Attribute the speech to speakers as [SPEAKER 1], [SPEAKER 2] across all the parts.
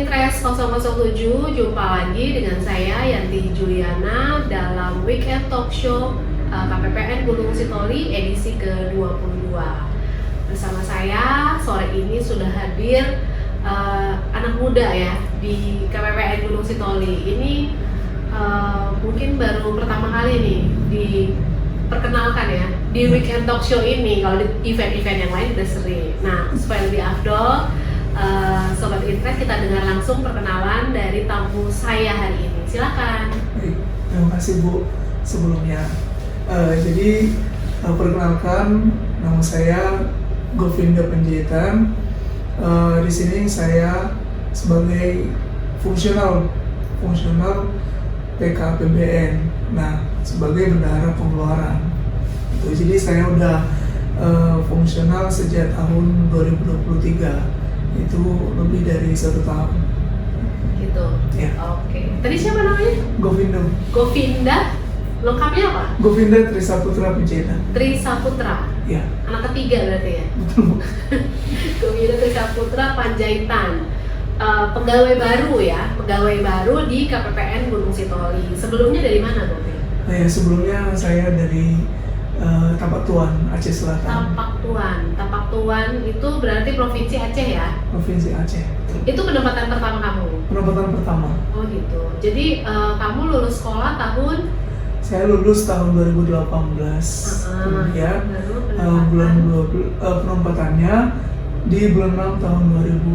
[SPEAKER 1] Interest 007, jumpa lagi dengan saya Yanti Juliana dalam Weekend Talk Show KPPN Gunung Sitoli edisi ke-22. Bersama saya sore ini sudah hadir anak muda ya di KPPN Gunung Sitoli. Ini mungkin baru pertama kali nih diperkenalkan ya di Weekend Talk Show ini. Kalau di event-event yang lain udah sering. Nah, supaya lebih afdol, Sobat Interest, kita dengar langsung perkenalan dari tamu saya hari ini. Silakan.
[SPEAKER 2] Baik, terima kasih Bu sebelumnya. Jadi perkenalkan, nama saya Govinda Panjaitan. Di sini saya sebagai fungsional PKPBN. Nah, sebagai bendahara pengeluaran. Jadi saya udah fungsional sejak tahun 2023. Itu lebih dari 1 tahun.
[SPEAKER 1] Gitu.
[SPEAKER 2] Ya.
[SPEAKER 1] Oke. Tadi siapa namanya?
[SPEAKER 2] Govinda.
[SPEAKER 1] Govinda. Lengkapnya apa?
[SPEAKER 2] Govinda Trisaputra Panjaitan.
[SPEAKER 1] Trisaputra.
[SPEAKER 2] Ya.
[SPEAKER 1] Anak ketiga berarti ya.
[SPEAKER 2] Betul.
[SPEAKER 1] Govinda Trisaputra Panjaitan. Pegawai baru ya, pegawai baru di KPPN Gunung Sitoli. Sebelumnya dari mana, Govinda?
[SPEAKER 2] Nah ya, sebelumnya saya dari Tapak Tuan, Aceh Selatan.
[SPEAKER 1] Tapak Tuan itu berarti provinsi Aceh ya?
[SPEAKER 2] Provinsi Aceh.
[SPEAKER 1] Itu pendapatan pertama kamu?
[SPEAKER 2] Pendapatan pertama.
[SPEAKER 1] Oh gitu. Jadi kamu lulus sekolah tahun?
[SPEAKER 2] Saya lulus tahun 2018. Kemudian bulan 20, penempatannya di bulan 6 tahun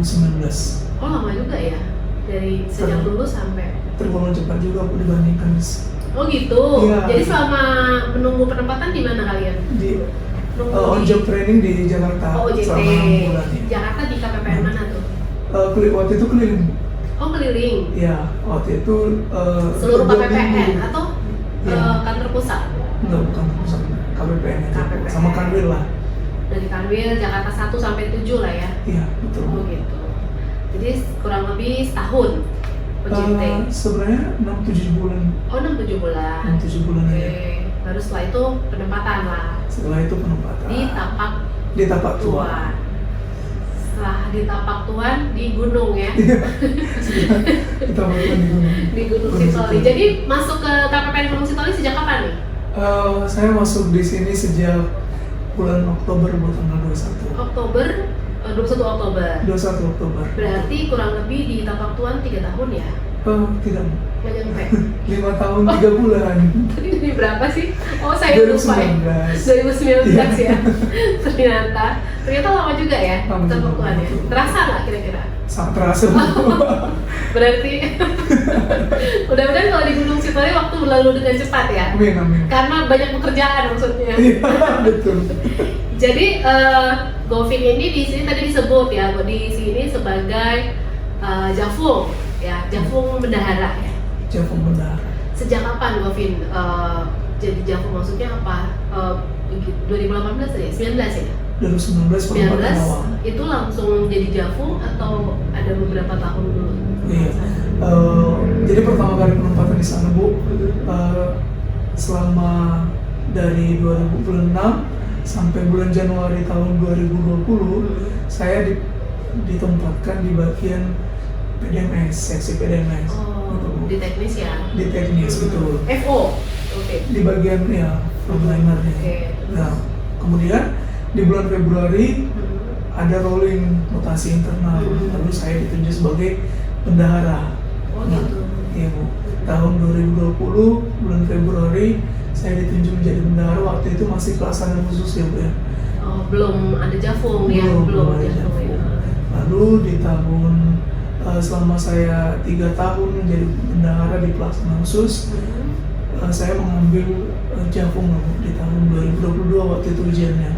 [SPEAKER 2] 2019.
[SPEAKER 1] Oh lama juga ya? Dari sejak lulus sampai?
[SPEAKER 2] Tergolong cepat juga Bu dibandingkan.
[SPEAKER 1] Oh gitu.
[SPEAKER 2] Iya.
[SPEAKER 1] Jadi selama menunggu penempatan di mana kalian?
[SPEAKER 2] Di on job training di Jakarta.
[SPEAKER 1] Oh OJT.
[SPEAKER 2] Selama 6 bulan. Ya.
[SPEAKER 1] Jakarta di KPPN mana tuh?
[SPEAKER 2] Waktu itu keliling.
[SPEAKER 1] Oh keliling.
[SPEAKER 2] Ya, waktu itu
[SPEAKER 1] seluruh
[SPEAKER 2] kerja
[SPEAKER 1] KPPN
[SPEAKER 2] minggu.
[SPEAKER 1] atau
[SPEAKER 2] Ya.
[SPEAKER 1] kantor pusat?
[SPEAKER 2] Enggak, bukan pusat. KPPN aja.
[SPEAKER 1] KPPN.
[SPEAKER 2] Sama Kanwil lah.
[SPEAKER 1] Dari Kanwil Jakarta 1 sampai 7 lah ya.
[SPEAKER 2] Iya, betul.
[SPEAKER 1] Oh gitu. Jadi kurang lebih setahun OJT.
[SPEAKER 2] Sebenarnya 6-7 bulan.
[SPEAKER 1] Oh 6-7 bulan.
[SPEAKER 2] 6-7 bulan
[SPEAKER 1] Oke.
[SPEAKER 2] aja.
[SPEAKER 1] Baru setelah itu penempatan lah.
[SPEAKER 2] Setelah itu penempatan.
[SPEAKER 1] Di Tapak
[SPEAKER 2] Tuan.
[SPEAKER 1] Tuan. Setelah di Tapak Tuan di gunung ya.
[SPEAKER 2] Iya. Di Tapak Tuan di gunung.
[SPEAKER 1] Di Gunung Sitoli. Jadi masuk ke KPPN Gunung Sitoli sejak kapan nih?
[SPEAKER 2] Saya masuk di sini sejak bulan Oktober, tanggal 21.
[SPEAKER 1] Oktober, 21 Oktober.
[SPEAKER 2] 21 Oktober.
[SPEAKER 1] Berarti kurang lebih di Tapak Tuan 3 tahun ya?
[SPEAKER 2] Tidak.
[SPEAKER 1] Nggak nyampe.
[SPEAKER 2] 5 tahun 3 bulan.
[SPEAKER 1] Tadi dari berapa sih? Oh saya lupa ya. 2019 ya. Ternyata lama juga ya
[SPEAKER 2] Lama juga,
[SPEAKER 1] Tapak Tuan ya.
[SPEAKER 2] betul.
[SPEAKER 1] Terasa nggak kira-kira?
[SPEAKER 2] Sangat terasa.
[SPEAKER 1] Berarti mudah-mudahan kalau di Gunung Sitoli waktu berlalu dengan cepat ya.
[SPEAKER 2] Amin.
[SPEAKER 1] Karena banyak pekerjaan maksudnya.
[SPEAKER 2] Iya, betul.
[SPEAKER 1] Jadi Govin ini di sini tadi disebut ya, di sini sebagai Jafung ya, Jafung bendahara ya.
[SPEAKER 2] Jafung bendahara.
[SPEAKER 1] Sejak kapan Govin jadi Jafung, maksudnya apa? 2018 tadi, 19 ya?
[SPEAKER 2] 2019 penempatan awal.
[SPEAKER 1] 19 itu langsung jadi Jafung atau ada beberapa tahun dulu?
[SPEAKER 2] Iya. Jadi pertama kali penempatan di sana Bu, selama dari 2006 sampai bulan Januari tahun 2020, saya ditempatkan di bagian PDMS, seksi PDMS.
[SPEAKER 1] Oh,
[SPEAKER 2] gitu, Bu.
[SPEAKER 1] di teknis ya?
[SPEAKER 2] Di teknis betul.
[SPEAKER 1] FO? Oke.
[SPEAKER 2] Di bagian ya frontlinernya.
[SPEAKER 1] Oke.
[SPEAKER 2] Nah, kemudian di bulan Februari ada rolling rotasi internal, lalu saya ditunjuk sebagai bendahara.
[SPEAKER 1] Oh
[SPEAKER 2] Nah,
[SPEAKER 1] gitu.
[SPEAKER 2] iya Bu. Tahun 2020 bulan Februari saya ditunjuk menjadi bendahara. Waktu itu masih pelaksanaan khusus ya Bu ya.
[SPEAKER 1] Oh, belum ada Jafung ya?
[SPEAKER 2] Belum ada
[SPEAKER 1] Jafung ya.
[SPEAKER 2] Lalu di tahun selama saya 3 tahun menjadi bendahara di pelaksanaan khusus, saya mengambil Jafung di tahun 2022 waktu itu ujiannya.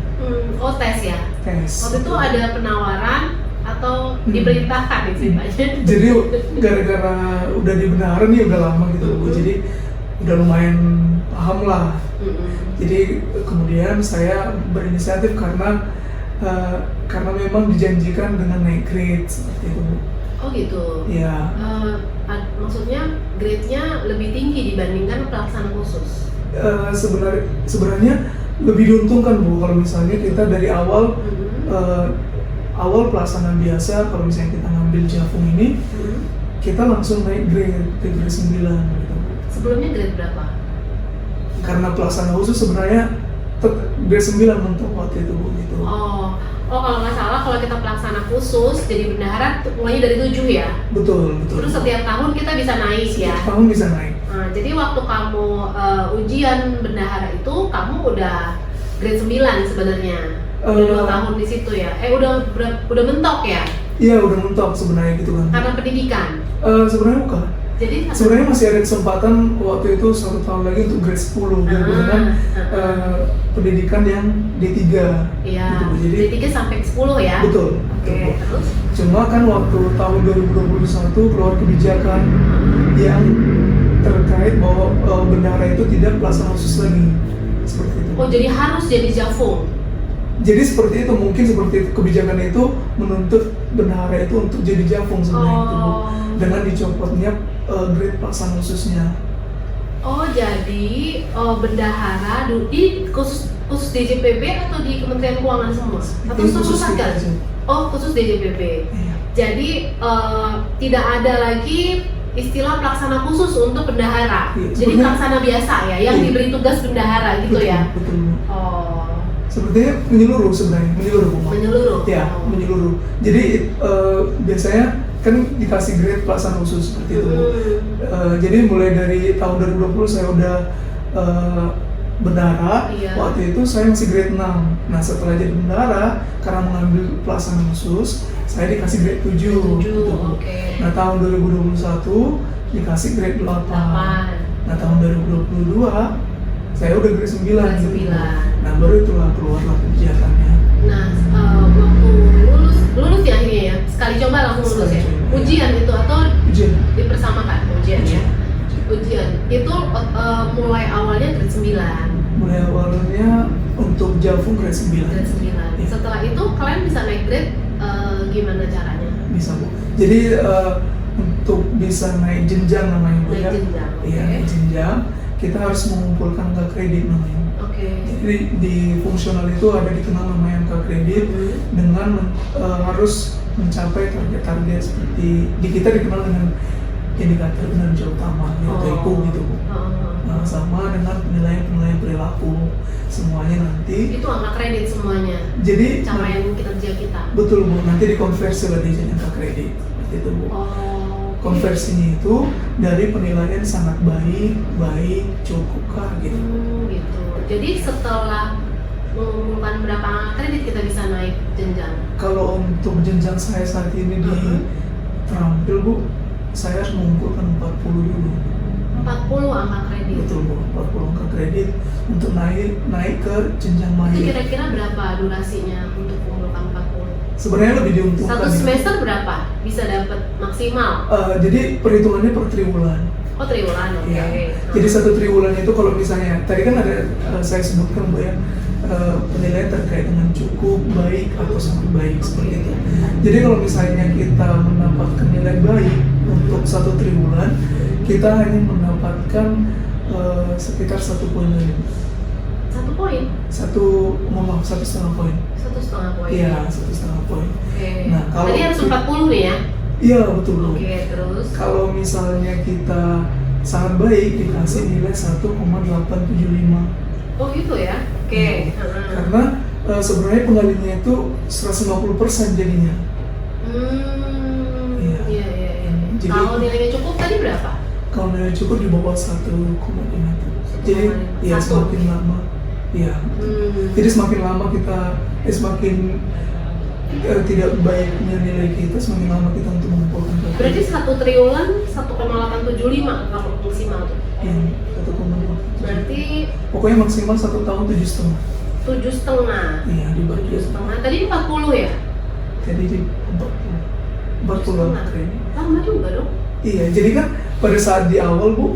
[SPEAKER 1] Oh tes ya?
[SPEAKER 2] Tes.
[SPEAKER 1] Waktu itu ada penawaran atau diperintahkan nih ceritanya?
[SPEAKER 2] Jadi gara-gara udah di bendahara nih udah lama gitu Bu, jadi udah lumayan paham lah. Jadi kemudian saya berinisiatif karena memang dijanjikan dengan naik grade seperti itu Bu.
[SPEAKER 1] Oh gitu.
[SPEAKER 2] Ya.
[SPEAKER 1] Maksudnya grade-nya lebih tinggi dibandingkan pelaksanaan khusus?
[SPEAKER 2] Sebenarnya lebih diuntungkan Bu kalau misalnya kita dari awal pelaksanaan biasa, kalau misalnya kita ngambil Jafung ini kita langsung naik grade ke grade 9 gitu.
[SPEAKER 1] Sebelumnya grade berapa?
[SPEAKER 2] Karena pelaksana khusus sebenarnya grade 9 mentok waktu itu Bu, gitu.
[SPEAKER 1] Oh kalau nggak salah kalau kita pelaksana khusus jadi bendahara mulainya dari 7 ya?
[SPEAKER 2] Betul.
[SPEAKER 1] Terus setiap tahun kita bisa naik ya?
[SPEAKER 2] Setiap tahun bisa naik.
[SPEAKER 1] Nah, jadi waktu kamu ujian bendahara itu kamu udah grade 9 sebenarnya. Udah 2 tahun di situ ya? Udah mentok ya?
[SPEAKER 2] Iya udah mentok sebenarnya gitu kan.
[SPEAKER 1] Karena pendidikan?
[SPEAKER 2] Sebenarnya bukan.
[SPEAKER 1] Jadi
[SPEAKER 2] sebenarnya masih ada kesempatan waktu itu 1 tahun lagi untuk grade 10 biar menggunakan pendidikan yang D3.
[SPEAKER 1] Iya.
[SPEAKER 2] Gitu. Jadi
[SPEAKER 1] D3 sampai 10 ya?
[SPEAKER 2] Betul.
[SPEAKER 1] Oke, terus?
[SPEAKER 2] Cuma kan waktu tahun 2021 keluar kebijakan yang terkait bahwa bendahara itu tidak pelaksana khusus lagi. Seperti itu.
[SPEAKER 1] Oh, jadi harus jadi jafung?
[SPEAKER 2] Jadi seperti itu, mungkin seperti itu, kebijakan itu menuntut bendahara itu untuk jadi jafung sebenarnya itu Bu. Dengan dicopotnya grade pelaksana khususnya.
[SPEAKER 1] Oh, jadi bendahara di khusus DJPB atau di Kementerian Keuangan semua? Atau seluruh Satgas? Oh, khusus DJPB.
[SPEAKER 2] Iya.
[SPEAKER 1] Jadi tidak ada lagi istilah pelaksana khusus untuk bendahara.
[SPEAKER 2] Iya,
[SPEAKER 1] jadi pelaksana biasa ya, yang diberi tugas bendahara gitu
[SPEAKER 2] betul,
[SPEAKER 1] ya?
[SPEAKER 2] Betul.
[SPEAKER 1] Oh.
[SPEAKER 2] Sepertinya menyeluruh sebenarnya, menyeluruh. Ya, menyeluruh. Jadi biasanya kan dikasih grade pelaksana khusus seperti itu. Jadi mulai dari tahun 2020 saya udah bendahara.
[SPEAKER 1] Iya.
[SPEAKER 2] Waktu itu saya masih grade 6. Nah setelah jadi bendahara, karena mengambil pelaksana khusus, saya dikasih grade 7. Gitu.
[SPEAKER 1] Okay.
[SPEAKER 2] Nah tahun 2021 dikasih grade 8. Nah tahun 2022 saya udah grade 9. Nah baru itulah keluarlah kebijakannya.
[SPEAKER 1] Nah waktu lulus ya akhirnya ya? Sekali coba langsung lulus ya? Ujian itu atau dipersamakan ujian ya? Ujian itu mulai awalnya grade 9.
[SPEAKER 2] Mulai awalnya untuk jafung grade 9.
[SPEAKER 1] Grade 9. Ya. Setelah itu kalian bisa naik grade gimana caranya?
[SPEAKER 2] Bisa Bu. Jadi untuk bisa naik jenjang namanya Bu ya.
[SPEAKER 1] Jenjang.
[SPEAKER 2] Iya, naik jenjang. Kita harus mengumpulkan angka kredit namanya. Jadi di fungsional itu ada dikenal namanya angka kredit dengan harus mencapai target-target seperti di kita dikenal dengan indikator kinerja utama yaitu IKU gitu Bu. Nah, sama dengan penilaian perilaku semuanya nanti.
[SPEAKER 1] Itu angka kredit semuanya.
[SPEAKER 2] Jadi
[SPEAKER 1] capaian kinerja kita.
[SPEAKER 2] Betul Bu, nanti dikonversi lah jadi angka kredit seperti itu Bu. Konversinya itu dari penilaian sangat baik, cukupkah gitu.
[SPEAKER 1] Gitu. Jadi setelah mengumpulkan berapa angka kredit kita bisa naik jenjang?
[SPEAKER 2] Kalau untuk jenjang saya saat ini di terampil Bu, saya harus mengumpulkan 40 dulu.
[SPEAKER 1] 40 angka kredit?
[SPEAKER 2] Betul Bu, 40 angka kredit untuk naik ke jenjang mahir.
[SPEAKER 1] Itu kira-kira berapa durasinya untuk mengumpulkan 40?
[SPEAKER 2] Sebenarnya lebih diuntungkan.
[SPEAKER 1] 1 semester berapa bisa dapat maksimal?
[SPEAKER 2] Jadi perhitungannya per triwulan.
[SPEAKER 1] Oh triwulan, oke.
[SPEAKER 2] Ya. Jadi 1 triwulan itu kalau misalnya tadi kan ada saya sebutkan Bu ya penilaian terkait dengan cukup, baik atau sangat baik seperti itu. Jadi kalau misalnya kita mendapatkan nilai baik untuk 1 triwulan, kita hanya mendapatkan sekitar 1 poin lagi.
[SPEAKER 1] 1 poin?
[SPEAKER 2] 1,5 poin.
[SPEAKER 1] 1,5 poin?
[SPEAKER 2] Iya, 1,5 poin.
[SPEAKER 1] Oke.
[SPEAKER 2] Nah, kalau
[SPEAKER 1] tadi harus 40 nih ya?
[SPEAKER 2] Iya, betul.
[SPEAKER 1] Oke, terus?
[SPEAKER 2] Kalau misalnya kita sangat baik, dikasih nilai 1,875.
[SPEAKER 1] Oh gitu ya? Oke.
[SPEAKER 2] Karena sebenarnya penggalinya itu 150% jadinya.
[SPEAKER 1] Iya.
[SPEAKER 2] Jadi,
[SPEAKER 1] kalau nilainya cukup tadi berapa?
[SPEAKER 2] Kalau nilai cukup di bawah 1,5. Jadi ya semakin lama, ya. Jadi semakin lama kita semakin tidak baiknya nilai kita, semakin lama kita untuk mengumpulkan.
[SPEAKER 1] Berarti 1 triwulan 1,875 kalau maksimal tuh?
[SPEAKER 2] Iya, 1,8.
[SPEAKER 1] Berarti
[SPEAKER 2] pokoknya maksimal 1 tahun 7,5.
[SPEAKER 1] 7,5.
[SPEAKER 2] Iya, dibagi
[SPEAKER 1] 7,5. Tadi 40 ya?
[SPEAKER 2] Jadi di 40 kredit.
[SPEAKER 1] Lama juga dong?
[SPEAKER 2] Iya, jadi kan pada saat di awal Bu,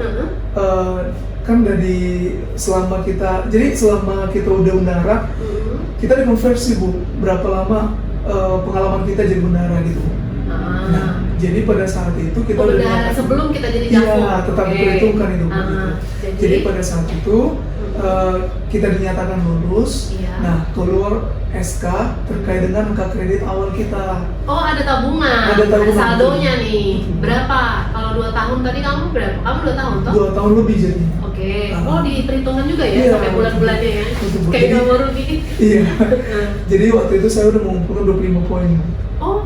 [SPEAKER 2] kan dari selama kita udah bendahara, kita dikonversi Bu, berapa lama pengalaman kita jadi bendahara gitu. Nah, Jadi pada saat itu kita udah
[SPEAKER 1] bendahara
[SPEAKER 2] dinyatakan-
[SPEAKER 1] sebelum kita jadi Jafung.
[SPEAKER 2] Iya, tetap
[SPEAKER 1] Oke.
[SPEAKER 2] diperhitungkan itu. Bu,
[SPEAKER 1] Ah,
[SPEAKER 2] gitu.
[SPEAKER 1] jadi-
[SPEAKER 2] Jadi pada saat itu kita dinyatakan lulus.
[SPEAKER 1] Iya.
[SPEAKER 2] Nah, keluar SK terkait dengan angka kredit awal kita.
[SPEAKER 1] Oh, ada tabungan.
[SPEAKER 2] Ada tabungan.
[SPEAKER 1] saldonya nih.
[SPEAKER 2] Betul.
[SPEAKER 1] Berapa? Kalau 2 tahun tadi kamu berapa? Kamu 2 tahun toh?
[SPEAKER 2] 2 tahun lebih jadi.
[SPEAKER 1] Oke.
[SPEAKER 2] Ah.
[SPEAKER 1] Oh, diperhitungkan juga ya
[SPEAKER 2] Iya.
[SPEAKER 1] sampai bulan-bulannya ya.
[SPEAKER 2] Betul.
[SPEAKER 1] Kayak
[SPEAKER 2] Jadi-
[SPEAKER 1] kamu rugi.
[SPEAKER 2] Iya. Jadi waktu itu saya udah mengumpulkan 25 poin.
[SPEAKER 1] Oh,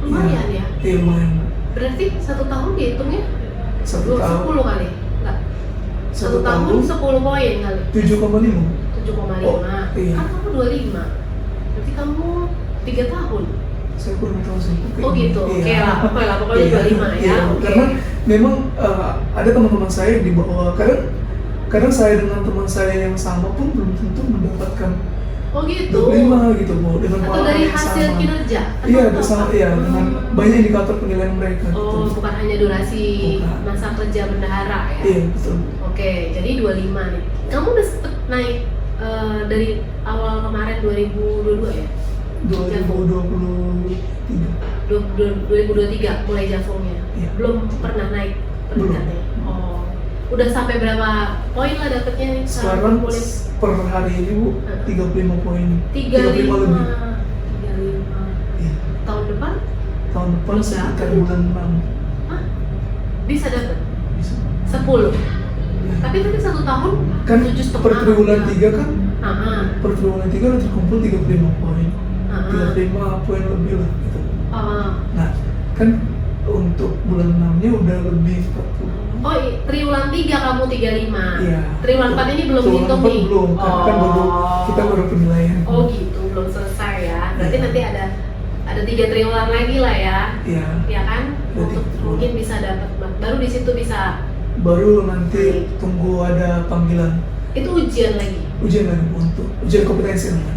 [SPEAKER 1] lumayan ya.
[SPEAKER 2] Iya, lumayan.
[SPEAKER 1] Berarti 1 tahun dihitungnya
[SPEAKER 2] 1 tahun.
[SPEAKER 1] 10 kali? Enggak. 1
[SPEAKER 2] 1
[SPEAKER 1] tahun
[SPEAKER 2] tahun
[SPEAKER 1] 10 poin kali.
[SPEAKER 2] 7,5.
[SPEAKER 1] 7,5.
[SPEAKER 2] Oh, iya.
[SPEAKER 1] Kan kamu 25. Berarti kamu 3 tahun.
[SPEAKER 2] Saya kurang tahu sih.
[SPEAKER 1] Oh gitu. Oke
[SPEAKER 2] Iya.
[SPEAKER 1] lah, pokoknya pokoknya
[SPEAKER 2] Iya.
[SPEAKER 1] 25 ya.
[SPEAKER 2] Iya.
[SPEAKER 1] Oke.
[SPEAKER 2] Karena memang ada teman-teman saya di bawah. Kadang saya dengan teman saya yang sama pun belum tentu mendapatkan
[SPEAKER 1] Oh gitu.
[SPEAKER 2] 25 gitu, Bu, dengan
[SPEAKER 1] Atau
[SPEAKER 2] pengalaman
[SPEAKER 1] dari
[SPEAKER 2] yang
[SPEAKER 1] hasil
[SPEAKER 2] sama.
[SPEAKER 1] kinerja?
[SPEAKER 2] Iya,
[SPEAKER 1] Atau
[SPEAKER 2] sama,
[SPEAKER 1] apa?
[SPEAKER 2] iya, dengan banyak indikator penilaian mereka
[SPEAKER 1] Oh,
[SPEAKER 2] gitu.
[SPEAKER 1] bukan hanya durasi
[SPEAKER 2] Bukan.
[SPEAKER 1] masa kerja bendahara ya?
[SPEAKER 2] Iya, betul.
[SPEAKER 1] Oke, jadi 25 nih. Kamu udah sempet naik dari awal kemarin 2022 ya?
[SPEAKER 2] 2023.
[SPEAKER 1] 2023 mulai Jafungnya?
[SPEAKER 2] Iya.
[SPEAKER 1] Belum pernah naik peringkatnya? Oh, udah sampai berapa poin lah dapetnya nih?
[SPEAKER 2] Sekarang
[SPEAKER 1] kumpulin?
[SPEAKER 2] per hari ini, Bu, 35 poin.
[SPEAKER 1] 35
[SPEAKER 2] lebih.
[SPEAKER 1] 35.
[SPEAKER 2] Iya.
[SPEAKER 1] Tahun depan?
[SPEAKER 2] Tahun depan
[SPEAKER 1] Bisa.
[SPEAKER 2] sekitar bulan 6
[SPEAKER 1] Hah? Bisa dapet?
[SPEAKER 2] bisa.
[SPEAKER 1] 10?
[SPEAKER 2] Iya.
[SPEAKER 1] Tapi tadi 1 tahun
[SPEAKER 2] Kan
[SPEAKER 1] 7,5
[SPEAKER 2] per triwulan 3 kan,
[SPEAKER 1] Ah,
[SPEAKER 2] per triwulan 3 udah terkumpul 35 poin.
[SPEAKER 1] ah,
[SPEAKER 2] 35 poin lebih lah gitu.
[SPEAKER 1] ah.
[SPEAKER 2] Nah, kan untuk bulan 6-nya udah lebih 40.
[SPEAKER 1] Oh, triwulan 3 kamu 35.
[SPEAKER 2] Iya.
[SPEAKER 1] Triwulan 4 ini belum
[SPEAKER 2] Triwulan
[SPEAKER 1] dihitung
[SPEAKER 2] 4
[SPEAKER 1] nih.
[SPEAKER 2] belum, karena kan kita baru penilaian.
[SPEAKER 1] Oh gitu, belum selesai ya. Berarti
[SPEAKER 2] Iya.
[SPEAKER 1] nanti ada 3 triwulan lagi lah ya.
[SPEAKER 2] Iya.
[SPEAKER 1] Ya kan?
[SPEAKER 2] Ada
[SPEAKER 1] Untuk
[SPEAKER 2] 3 triwulan.
[SPEAKER 1] mungkin bisa dapat baru di situ bisa
[SPEAKER 2] Baru nanti tunggu ada panggilan
[SPEAKER 1] itu ujian lagi.
[SPEAKER 2] ujian lagi untuk ujian kompetensi namanya.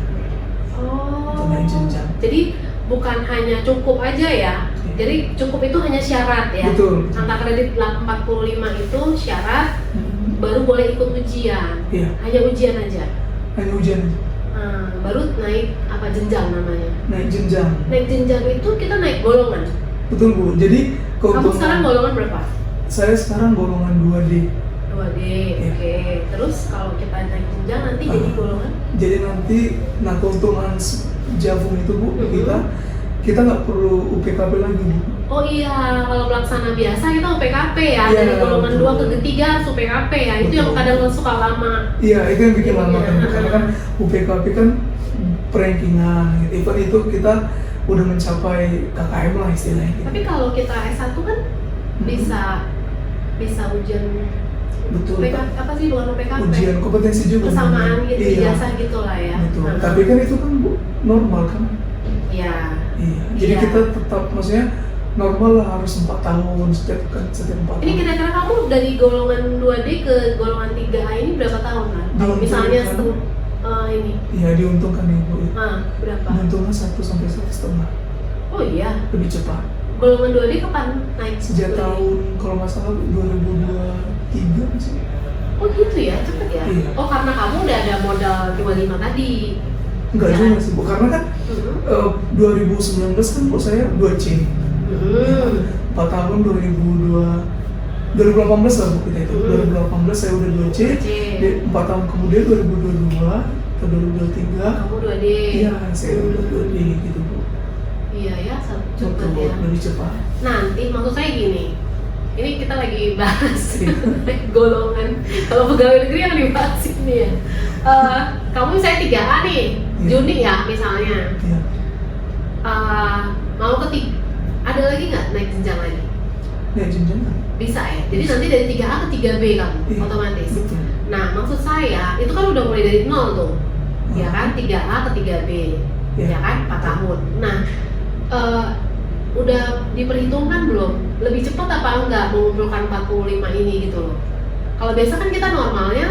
[SPEAKER 1] Oh.
[SPEAKER 2] Untuk naik jenjang.
[SPEAKER 1] Jadi bukan hanya cukup aja ya. Jadi cukup itu hanya syarat ya.
[SPEAKER 2] Betul.
[SPEAKER 1] Angka kredit 45 itu syarat, baru boleh ikut ujian.
[SPEAKER 2] Iya,
[SPEAKER 1] Hanya ujian aja.
[SPEAKER 2] hanya ujian aja.
[SPEAKER 1] Baru naik apa jenjang namanya.
[SPEAKER 2] Naik jenjang.
[SPEAKER 1] Naik jenjang itu kita naik golongan.
[SPEAKER 2] Betul, Bu. Jadi
[SPEAKER 1] Kamu sekarang golongan berapa?
[SPEAKER 2] saya sekarang golongan 2D.
[SPEAKER 1] 2D.
[SPEAKER 2] Iya.
[SPEAKER 1] Oke. Terus kalau kita naik jenjang nanti jadi golongan?
[SPEAKER 2] Jadi nanti keuntungan Jafung itu, Bu,
[SPEAKER 1] Mhm.
[SPEAKER 2] kita nggak perlu UPKP lagi, Bu.
[SPEAKER 1] Oh iya, kalau pelaksana biasa kita UPKP ya.
[SPEAKER 2] Iya,
[SPEAKER 1] Dari golongan
[SPEAKER 2] betul.
[SPEAKER 1] 2 ke ketiga harus UPKP ya. Itu yang
[SPEAKER 2] Betul.
[SPEAKER 1] kadang suka lama.
[SPEAKER 2] Iya, itu yang bikin lama kan.
[SPEAKER 1] Iya.
[SPEAKER 2] Karena kan UPKP kan perankingan gitu. Even itu kita udah mencapai KKM lah istilahnya gitu.
[SPEAKER 1] Tapi kalau kita S1 kan bisa ujian
[SPEAKER 2] Betul.
[SPEAKER 1] UPKP, apa sih bukan UPKP?
[SPEAKER 2] Ujian kompetensi juga.
[SPEAKER 1] Kesamaan gitu,
[SPEAKER 2] Iya.
[SPEAKER 1] ijazah gitu lah ya.
[SPEAKER 2] Betul.
[SPEAKER 1] Nah,
[SPEAKER 2] Tapi kan itu kan, Bu, normal kan.
[SPEAKER 1] Iya.
[SPEAKER 2] Iya. Jadi
[SPEAKER 1] Iya.
[SPEAKER 2] kita tetap maksudnya normal lah, harus 4 tahun setiap 4
[SPEAKER 1] Ini
[SPEAKER 2] tahun.
[SPEAKER 1] kira-kira kamu dari golongan 2D ke golongan 3A ini berapa tahun kan? Kalau misalnya ini,
[SPEAKER 2] Iya, diuntungkan ya, Bu.
[SPEAKER 1] berapa?
[SPEAKER 2] Diuntungkan 1 sampai 1,5
[SPEAKER 1] Oh iya,
[SPEAKER 2] lebih cepat.
[SPEAKER 1] golongan 2D kapan naik?
[SPEAKER 2] Sejak
[SPEAKER 1] 2D?
[SPEAKER 2] tahun kalau nggak salah 2023 sih.
[SPEAKER 1] Oh gitu ya, cepet ya?
[SPEAKER 2] Iya.
[SPEAKER 1] Oh karena kamu udah ada modal 25 tadi.
[SPEAKER 2] Enggak
[SPEAKER 1] Ya.
[SPEAKER 2] juga sih, Bu. Karena kan
[SPEAKER 1] Mhm.
[SPEAKER 2] 2019 kan kok saya 2C.
[SPEAKER 1] Hmm.
[SPEAKER 2] 4 tahun 2018 lah, Bu, kita itu. 2018 saya udah 2C.
[SPEAKER 1] 2C.
[SPEAKER 2] 4 tahun kemudian 2022 atau 2023.
[SPEAKER 1] Kamu 2D.
[SPEAKER 2] Iya, saya udah 2D gitu, Bu.
[SPEAKER 1] Iya ya, cepet
[SPEAKER 2] Betul,
[SPEAKER 1] ya.
[SPEAKER 2] lebih cepat.
[SPEAKER 1] Nanti maksud saya gini, ini kita lagi bahas
[SPEAKER 2] Iya.
[SPEAKER 1] golongan. Kalau pegawai negeri yang dibahas ini ya. Kamu misalnya 3A nih,
[SPEAKER 2] Iya.
[SPEAKER 1] Juni ya misalnya.
[SPEAKER 2] Iya.
[SPEAKER 1] Mau ada lagi nggak naik jenjang lagi?
[SPEAKER 2] Ya, jenjang kan?
[SPEAKER 1] Bisa ya. Jadi nanti dari 3A ke 3B kamu
[SPEAKER 2] Iya,
[SPEAKER 1] otomatis.
[SPEAKER 2] betul.
[SPEAKER 1] Nah, maksud saya itu kan udah mulai dari 0 tuh. Ya kan, 3A ke 3B.
[SPEAKER 2] Iya.
[SPEAKER 1] Ya kan, 4 tahun. Nah, udah diperhitungkan belum? Lebih cepat apa enggak mengumpulkan 45 ini gitu loh. Kalau biasa kan kita normalnya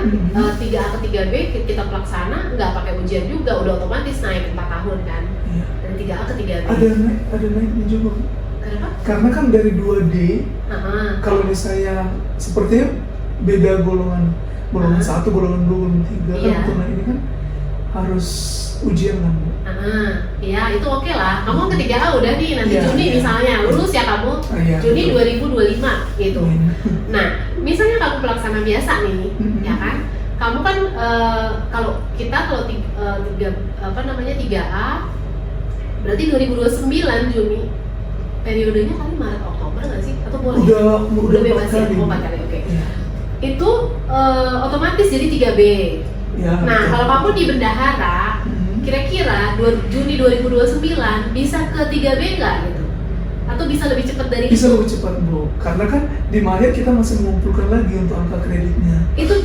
[SPEAKER 1] 3A ke 3B kita pelaksana nggak pakai ujian juga, udah otomatis naik 4 tahun kan.
[SPEAKER 2] Iya.
[SPEAKER 1] Dari 3A ke 3B.
[SPEAKER 2] Ada naiknya juga, Bu.
[SPEAKER 1] Kenapa?
[SPEAKER 2] Karena kan dari 2D,
[SPEAKER 1] Heeh.
[SPEAKER 2] kalau misalnya sepertinya beda golongan 1, golongan 2, golongan 3 kan
[SPEAKER 1] Iya.
[SPEAKER 2] untuk naik ini kan harus ujian kan Bu?
[SPEAKER 1] Ya itu oke lah. Kamu ke 3A udah nih, nanti
[SPEAKER 2] Iya,
[SPEAKER 1] Juni
[SPEAKER 2] iya.
[SPEAKER 1] misalnya lulus ya kamu,
[SPEAKER 2] Iya,
[SPEAKER 1] Juni
[SPEAKER 2] betul.
[SPEAKER 1] 2025 gitu.
[SPEAKER 2] Iya.
[SPEAKER 1] Nah, misalnya kamu pelaksana biasa nih, ya kan? Kamu kan kalau kita kalau 3A berarti 2029 Juni. Periodenya kali Maret Oktober nggak sih? Atau boleh?
[SPEAKER 2] Udah
[SPEAKER 1] bebas
[SPEAKER 2] 4
[SPEAKER 1] ya?
[SPEAKER 2] kali.
[SPEAKER 1] Oh, 4 kali, oke.
[SPEAKER 2] Iya.
[SPEAKER 1] Itu otomatis jadi 3B.
[SPEAKER 2] Ya,
[SPEAKER 1] Nah,
[SPEAKER 2] betul.
[SPEAKER 1] kalau kamu di bendahara, kira-kira Juni 2029 bisa ke 3B nggak gitu? Atau bisa lebih cepat dari
[SPEAKER 2] Bisa
[SPEAKER 1] itu?
[SPEAKER 2] lebih cepat bro, karena kan di Mahir kita masih mengumpulkan lagi untuk angka kreditnya.
[SPEAKER 1] Itu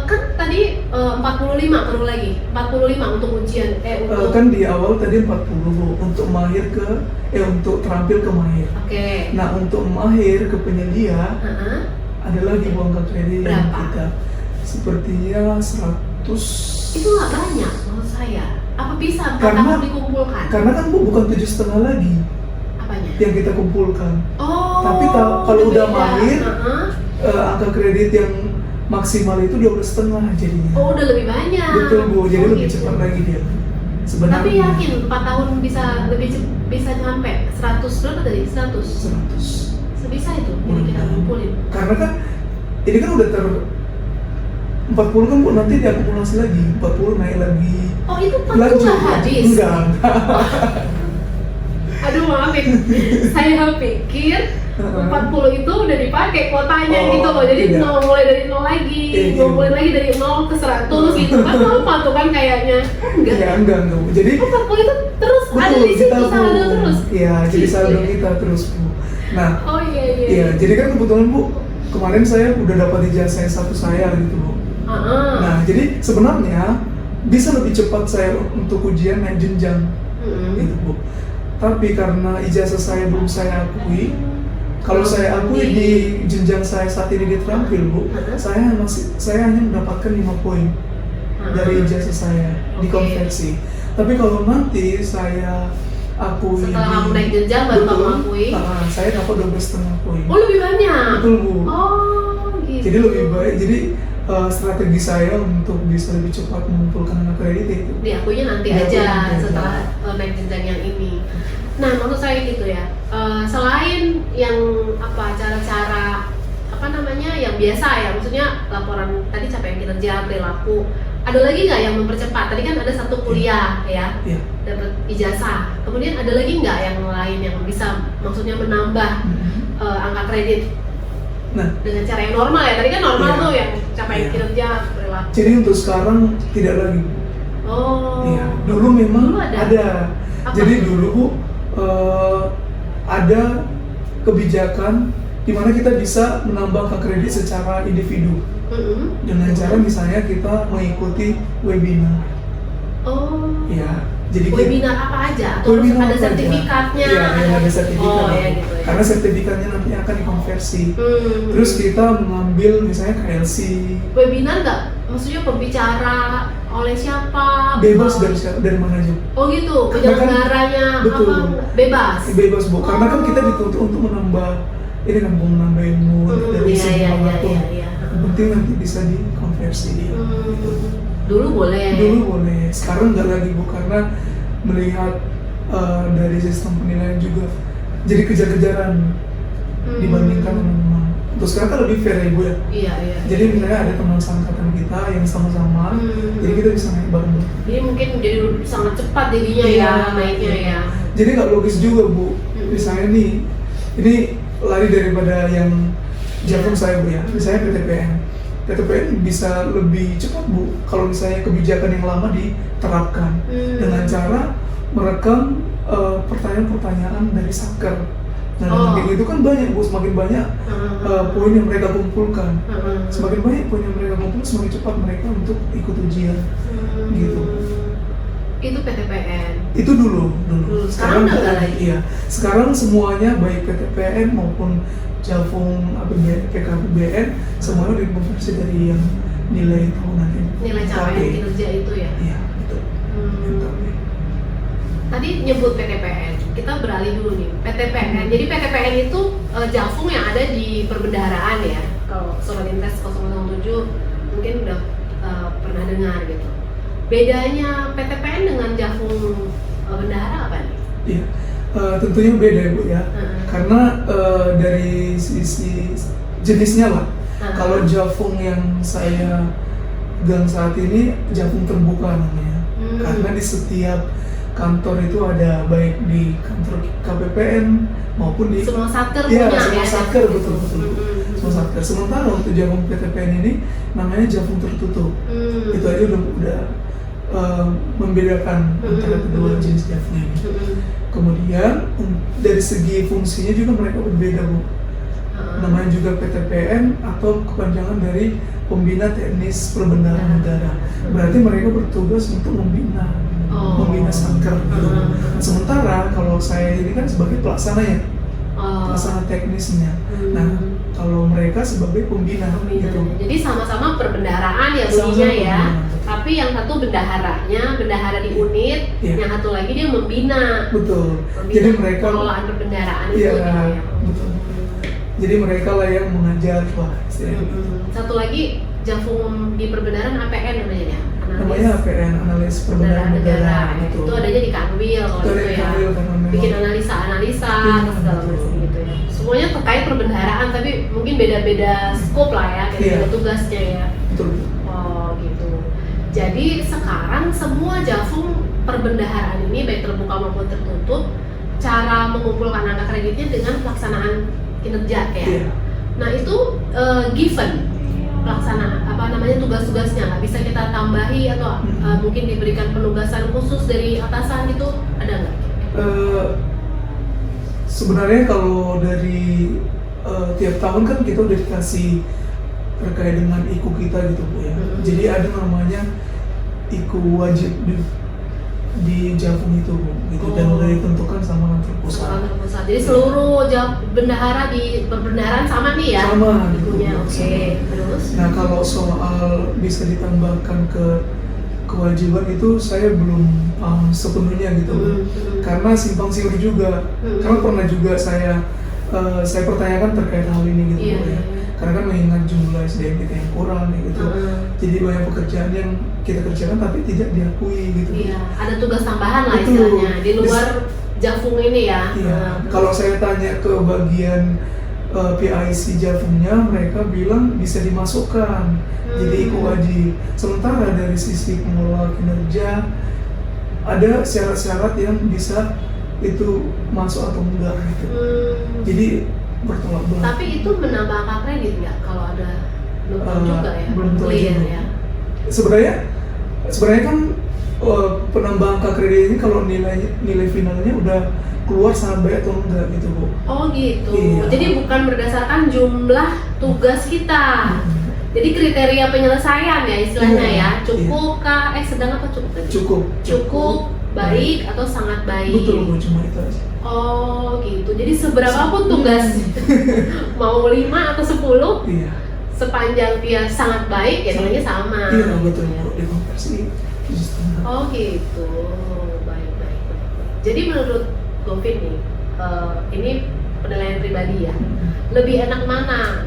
[SPEAKER 1] kan tadi 45 perlu lagi 45 untuk ujian untuk
[SPEAKER 2] Kan di awal tadi 40 bro, untuk Mahir untuk terampil ke Mahir.
[SPEAKER 1] Oke.
[SPEAKER 2] Nah untuk Mahir ke penyedia
[SPEAKER 1] Heeh.
[SPEAKER 2] ada lagi bu angka kredit yang
[SPEAKER 1] Berapa?
[SPEAKER 2] kita sepertinya 100.
[SPEAKER 1] Itu nggak banyak menurut saya. Apa bisa 4
[SPEAKER 2] Karena-
[SPEAKER 1] tahun dikumpulkan?
[SPEAKER 2] Karena kan bu bukan 7,5 lagi
[SPEAKER 1] Apanya?
[SPEAKER 2] yang kita kumpulkan.
[SPEAKER 1] Oh.
[SPEAKER 2] Tapi kalau udah
[SPEAKER 1] beda.
[SPEAKER 2] Mahir,
[SPEAKER 1] Heeh.
[SPEAKER 2] angka kredit yang maksimal itu 12,5 jadinya.
[SPEAKER 1] Oh udah lebih banyak.
[SPEAKER 2] Betul bu, jadi
[SPEAKER 1] Oh,
[SPEAKER 2] lebih
[SPEAKER 1] gitu.
[SPEAKER 2] cepat lagi dia. Sebenarnya.
[SPEAKER 1] Tapi yakin 4 tahun bisa nyampe 100 berapa tadi? 100.
[SPEAKER 2] 100.
[SPEAKER 1] Sebisa itu jadi kita kumpulin.
[SPEAKER 2] Karena kan ini kan udah 40 kan bu, nanti diakumulasi lagi 40 naik lagi.
[SPEAKER 1] Oh itu 40 nggak habis?
[SPEAKER 2] Enggak.
[SPEAKER 1] Aduh maaf ya, saya pikir 40 itu udah dipakai kuotanya
[SPEAKER 2] Oh,
[SPEAKER 1] gitu loh, jadi
[SPEAKER 2] iya.
[SPEAKER 1] mulai dari 0 lagi,
[SPEAKER 2] Iya,
[SPEAKER 1] ngumpulin lagi dari 0 ke 100 gitu kan, lama tuh kan kayaknya.
[SPEAKER 2] Enggak bu. Jadi
[SPEAKER 1] Oh 40 itu terus ada di situ
[SPEAKER 2] kita, Bu.
[SPEAKER 1] saldo terus?
[SPEAKER 2] Iya, jadi
[SPEAKER 1] Gitu
[SPEAKER 2] saldo
[SPEAKER 1] ya?
[SPEAKER 2] kita terus bu. Nah,
[SPEAKER 1] Oh iya.
[SPEAKER 2] iya, jadi kan kebetulan bu, kemarin saya udah dapat ijazah S1 saya gitu bu. Nah, jadi sebenarnya bisa lebih cepat saya untuk ujian naik jenjang gitu bu. Tapi karena ijazah saya belum saya akui, kalau saya akui di jenjang saya saat ini di terampil bu, saya hanya mendapatkan 5 poin dari ijazah saya dikonversi. Tapi kalau nanti saya akui
[SPEAKER 1] Setelah kamu naik jenjang baru kamu
[SPEAKER 2] betul,
[SPEAKER 1] akui?
[SPEAKER 2] saya dapat 12,5 poin.
[SPEAKER 1] Oh lebih banyak?
[SPEAKER 2] Betul bu.
[SPEAKER 1] Oh gitu.
[SPEAKER 2] Jadi lebih baik. Jadi strategi saya untuk bisa lebih cepat mengumpulkan angka kredit itu
[SPEAKER 1] diakuinya nanti
[SPEAKER 2] Diakui
[SPEAKER 1] aja
[SPEAKER 2] nanti aja.
[SPEAKER 1] setelah naik jenjang yang ini. Nah maksud saya gitu ya, selain yang cara-cara yang biasa ya, maksudnya laporan tadi capaian kinerja, perilaku, ada lagi nggak yang mempercepat? Tadi kan ada 1 kuliah ya,
[SPEAKER 2] Iya.
[SPEAKER 1] dapat ijazah. Kemudian ada lagi nggak yang lain yang bisa, maksudnya menambah angka kredit
[SPEAKER 2] Nah,
[SPEAKER 1] dengan cara yang normal ya? Tadi kan normal
[SPEAKER 2] Iya.
[SPEAKER 1] tuh yang capaian
[SPEAKER 2] Iya.
[SPEAKER 1] kinerja, perilaku.
[SPEAKER 2] jadi untuk sekarang tidak lagi.
[SPEAKER 1] Oh.
[SPEAKER 2] Iya, dulu memang
[SPEAKER 1] Dulu ada. Apa
[SPEAKER 2] Jadi
[SPEAKER 1] tuh?
[SPEAKER 2] dulu bu ada kebijakan di mana kita bisa menambah angka kredit secara individu dengan cara misalnya kita mengikuti webinar.
[SPEAKER 1] Oh.
[SPEAKER 2] Ya, jadi
[SPEAKER 1] Webinar apa aja? Atau harus
[SPEAKER 2] webinar
[SPEAKER 1] ada
[SPEAKER 2] apa aja?
[SPEAKER 1] sertifikatnya?
[SPEAKER 2] Iya, ada sertifikat.
[SPEAKER 1] Oh ya gitu ya.
[SPEAKER 2] Karena sertifikatnya nanti akan dikonversi.
[SPEAKER 1] Hmm.
[SPEAKER 2] Terus kita mengambil misalnya KLC.
[SPEAKER 1] Webinar nggak? Maksudnya pembicara oleh siapa?
[SPEAKER 2] Bebas
[SPEAKER 1] Apa?
[SPEAKER 2] dari mana aja.
[SPEAKER 1] Oh gitu,
[SPEAKER 2] Karena kan-
[SPEAKER 1] penyelenggaranya
[SPEAKER 2] betul.
[SPEAKER 1] apa? Bebas.
[SPEAKER 2] Bebas bu, karena kan
[SPEAKER 1] Oh.
[SPEAKER 2] kita dituntut untuk menambah ini kan bu, menambah ilmu dari
[SPEAKER 1] Iya,
[SPEAKER 2] segi
[SPEAKER 1] iya,
[SPEAKER 2] apapun.
[SPEAKER 1] iya.
[SPEAKER 2] Yang penting nanti bisa dikonversi dia. Gitu.
[SPEAKER 1] Dulu boleh.
[SPEAKER 2] Dulu boleh, sekarang nggak lagi bu, karena melihat dari sistem penilaian juga jadi kejar-kejaran dibandingkan teman-teman. Terus sekarang kan lebih fair ya bu ya.
[SPEAKER 1] Iya.
[SPEAKER 2] Jadi misalnya ada teman seangkatan kita yang sama-sama, jadi kita bisa naik bareng.
[SPEAKER 1] Jadi mungkin jadi sangat cepat jadinya
[SPEAKER 2] Iya.
[SPEAKER 1] ya naiknya ya.
[SPEAKER 2] Jadi nggak logis juga bu. Misalnya nih, ini lari daripada yang jantung saya bu ya. Misalnya PTPN bisa lebih cepat bu kalau misalnya kebijakan yang lama diterapkan dengan cara merekam pertanyaan-pertanyaan dari Satker. Nah dengan kayak gitu kan banyak bu, semakin banyak poin yang mereka kumpulkan. Semakin banyak poin yang mereka kumpulkan, semakin cepat mereka untuk ikut ujian. Gitu.
[SPEAKER 1] Itu PTPN.
[SPEAKER 2] Itu dulu.
[SPEAKER 1] Sekarang udah nggak lagi?
[SPEAKER 2] Iya. Sekarang semuanya baik PTPN maupun Javung, APBN, PKPBN semuanya udah dikonversi dari yang nilai tahunan ini.
[SPEAKER 1] Nilai capaian kinerja itu ya.
[SPEAKER 2] Iya, betul. NKP.
[SPEAKER 1] Tadi nyebut PTPN, kita beralih dulu nih. PTPN, jadi PTPN itu Javung yang ada di perbendaharaan ya. Kalau Sobat Intes 007 mungkin udah pernah dengar gitu. bedanya PTPN dengan Jafung bendahara apa nih?
[SPEAKER 2] Iya, tentunya beda ya Bu ya.
[SPEAKER 1] Hmm.
[SPEAKER 2] Karena dari sisi jenisnya lah. Kalau Jafung yang saya pegang saat ini Jafung terbuka namanya. Karena di setiap kantor itu ada, baik di kantor KPPN maupun di
[SPEAKER 1] semua satker
[SPEAKER 2] iya,
[SPEAKER 1] punya
[SPEAKER 2] semua
[SPEAKER 1] ya.
[SPEAKER 2] satker betul. Semua satker. Sementara untuk Jafung PTPN ini namanya Jafung tertutup. Itu aja udah membedakan antara kedua jenis Jafung ini. Kemudian dari segi fungsinya juga mereka berbeda Bu. Namanya juga PTPN atau kepanjangan dari Pembina Teknis Perbendaharaan Negara. Berarti mereka bertugas untuk membina satker gitu. Sementara kalau saya ini kan sebagai pelaksana ya, pelaksana teknisnya. Nah, kalau mereka sebagai pembina gitu.
[SPEAKER 1] Jadi sama-sama perbendaharaan ya bunyinya ya. Tapi yang satu bendaharanya, bendahara di unit, yang satu lagi dia membina.
[SPEAKER 2] Betul.
[SPEAKER 1] Membina
[SPEAKER 2] Jadi mereka
[SPEAKER 1] pengelolaan perbendaharaan itu.
[SPEAKER 2] Iya,
[SPEAKER 1] Gitu ya.
[SPEAKER 2] betul. Jadi mereka lah yang mengajar lah istilahnya.
[SPEAKER 1] Satu lagi Jafung di perbendaharaan APN namanya ya.
[SPEAKER 2] Namanya APN, Analis Perbendaharaan Negara.
[SPEAKER 1] Itu adanya di Kanwil kalau
[SPEAKER 2] Itu ada
[SPEAKER 1] itu
[SPEAKER 2] di
[SPEAKER 1] ya.
[SPEAKER 2] Kanwil, karena memang-
[SPEAKER 1] Bikin analisa segala macam gitu ya. Semuanya terkait perbendaharaan tapi mungkin beda-beda skop lah ya, beda-beda tugasnya ya.
[SPEAKER 2] Betul.
[SPEAKER 1] Oh gitu. Jadi sekarang semua Jafung perbendaharaan ini baik terbuka maupun tertutup, cara mengumpulkan angka kreditnya dengan pelaksanaan kinerja ya.
[SPEAKER 2] Iya.
[SPEAKER 1] Nah itu given pelaksanaan tugas-tugasnya nggak bisa kita tambahi atau mungkin diberikan penugasan khusus dari atasan gitu, ada nggak?
[SPEAKER 2] Sebenarnya kalau dari tiap tahun kan kita udah dikasih terkait dengan IKU kita gitu Bu ya. Jadi ada namanya IKU wajib di Jafung itu Bu, gitu. Dan udah ditentukan sama kantor pusat.
[SPEAKER 1] Jadi seluruh bendahara di perbendaharaan sama nih ya?
[SPEAKER 2] Sama
[SPEAKER 1] IKU-nya,
[SPEAKER 2] gitu.
[SPEAKER 1] oke. Terus?
[SPEAKER 2] Nah kalau soal bisa ditambahkan ke kewajiban itu saya belum paham sepenuhnya gitu Bu. Karena simpang siur juga. Karena pernah juga saya pertanyakan terkait hal ini gitu Bu ya. Karena kan mengingat jumlah SDM kita yang kurang gitu. Jadi banyak pekerjaan yang kita kerjakan tapi tidak diakui gitu.
[SPEAKER 1] Iya, ada tugas tambahan lah
[SPEAKER 2] Betul.
[SPEAKER 1] istilahnya di luar Jafung ini ya.
[SPEAKER 2] Iya. Kalau saya tanya ke bagian PIC Jafungnya, mereka bilang bisa dimasukkan jadi IKU wajib. Sementara dari sisi pengelola kinerja ada syarat-syarat yang bisa itu masuk atau enggak gitu. Jadi bertolak belakang.
[SPEAKER 1] Tapi itu menambah angka kredit nggak kalau ada belum tahu juga ya?
[SPEAKER 2] Belum tahu
[SPEAKER 1] Clear
[SPEAKER 2] juga.
[SPEAKER 1] ya.
[SPEAKER 2] Sebenarnya kan penambah angka kredit ini kalau nilai finalnya udah keluar sangat baik atau enggak gitu Bu.
[SPEAKER 1] Oh gitu.
[SPEAKER 2] Iya.
[SPEAKER 1] Jadi bukan berdasarkan jumlah tugas kita. Jadi kriteria penyelesaian ya istilahnya
[SPEAKER 2] Iya,
[SPEAKER 1] ya. Cukup kah? Sedang apa cukup tadi?
[SPEAKER 2] Cukup.
[SPEAKER 1] Baik atau sangat baik.
[SPEAKER 2] Betul Bu, cuma itu aja.
[SPEAKER 1] Oh gitu. Jadi seberapapun tugas mau 5 atau 10
[SPEAKER 2] Iya.
[SPEAKER 1] sepanjang dia sangat baik ya nilainya sama.
[SPEAKER 2] Iya betul Bu, dikonversi 7,5.
[SPEAKER 1] Oh gitu. Baik. Jadi menurut Govin nih, ini penilaian pribadi ya. Lebih enak mana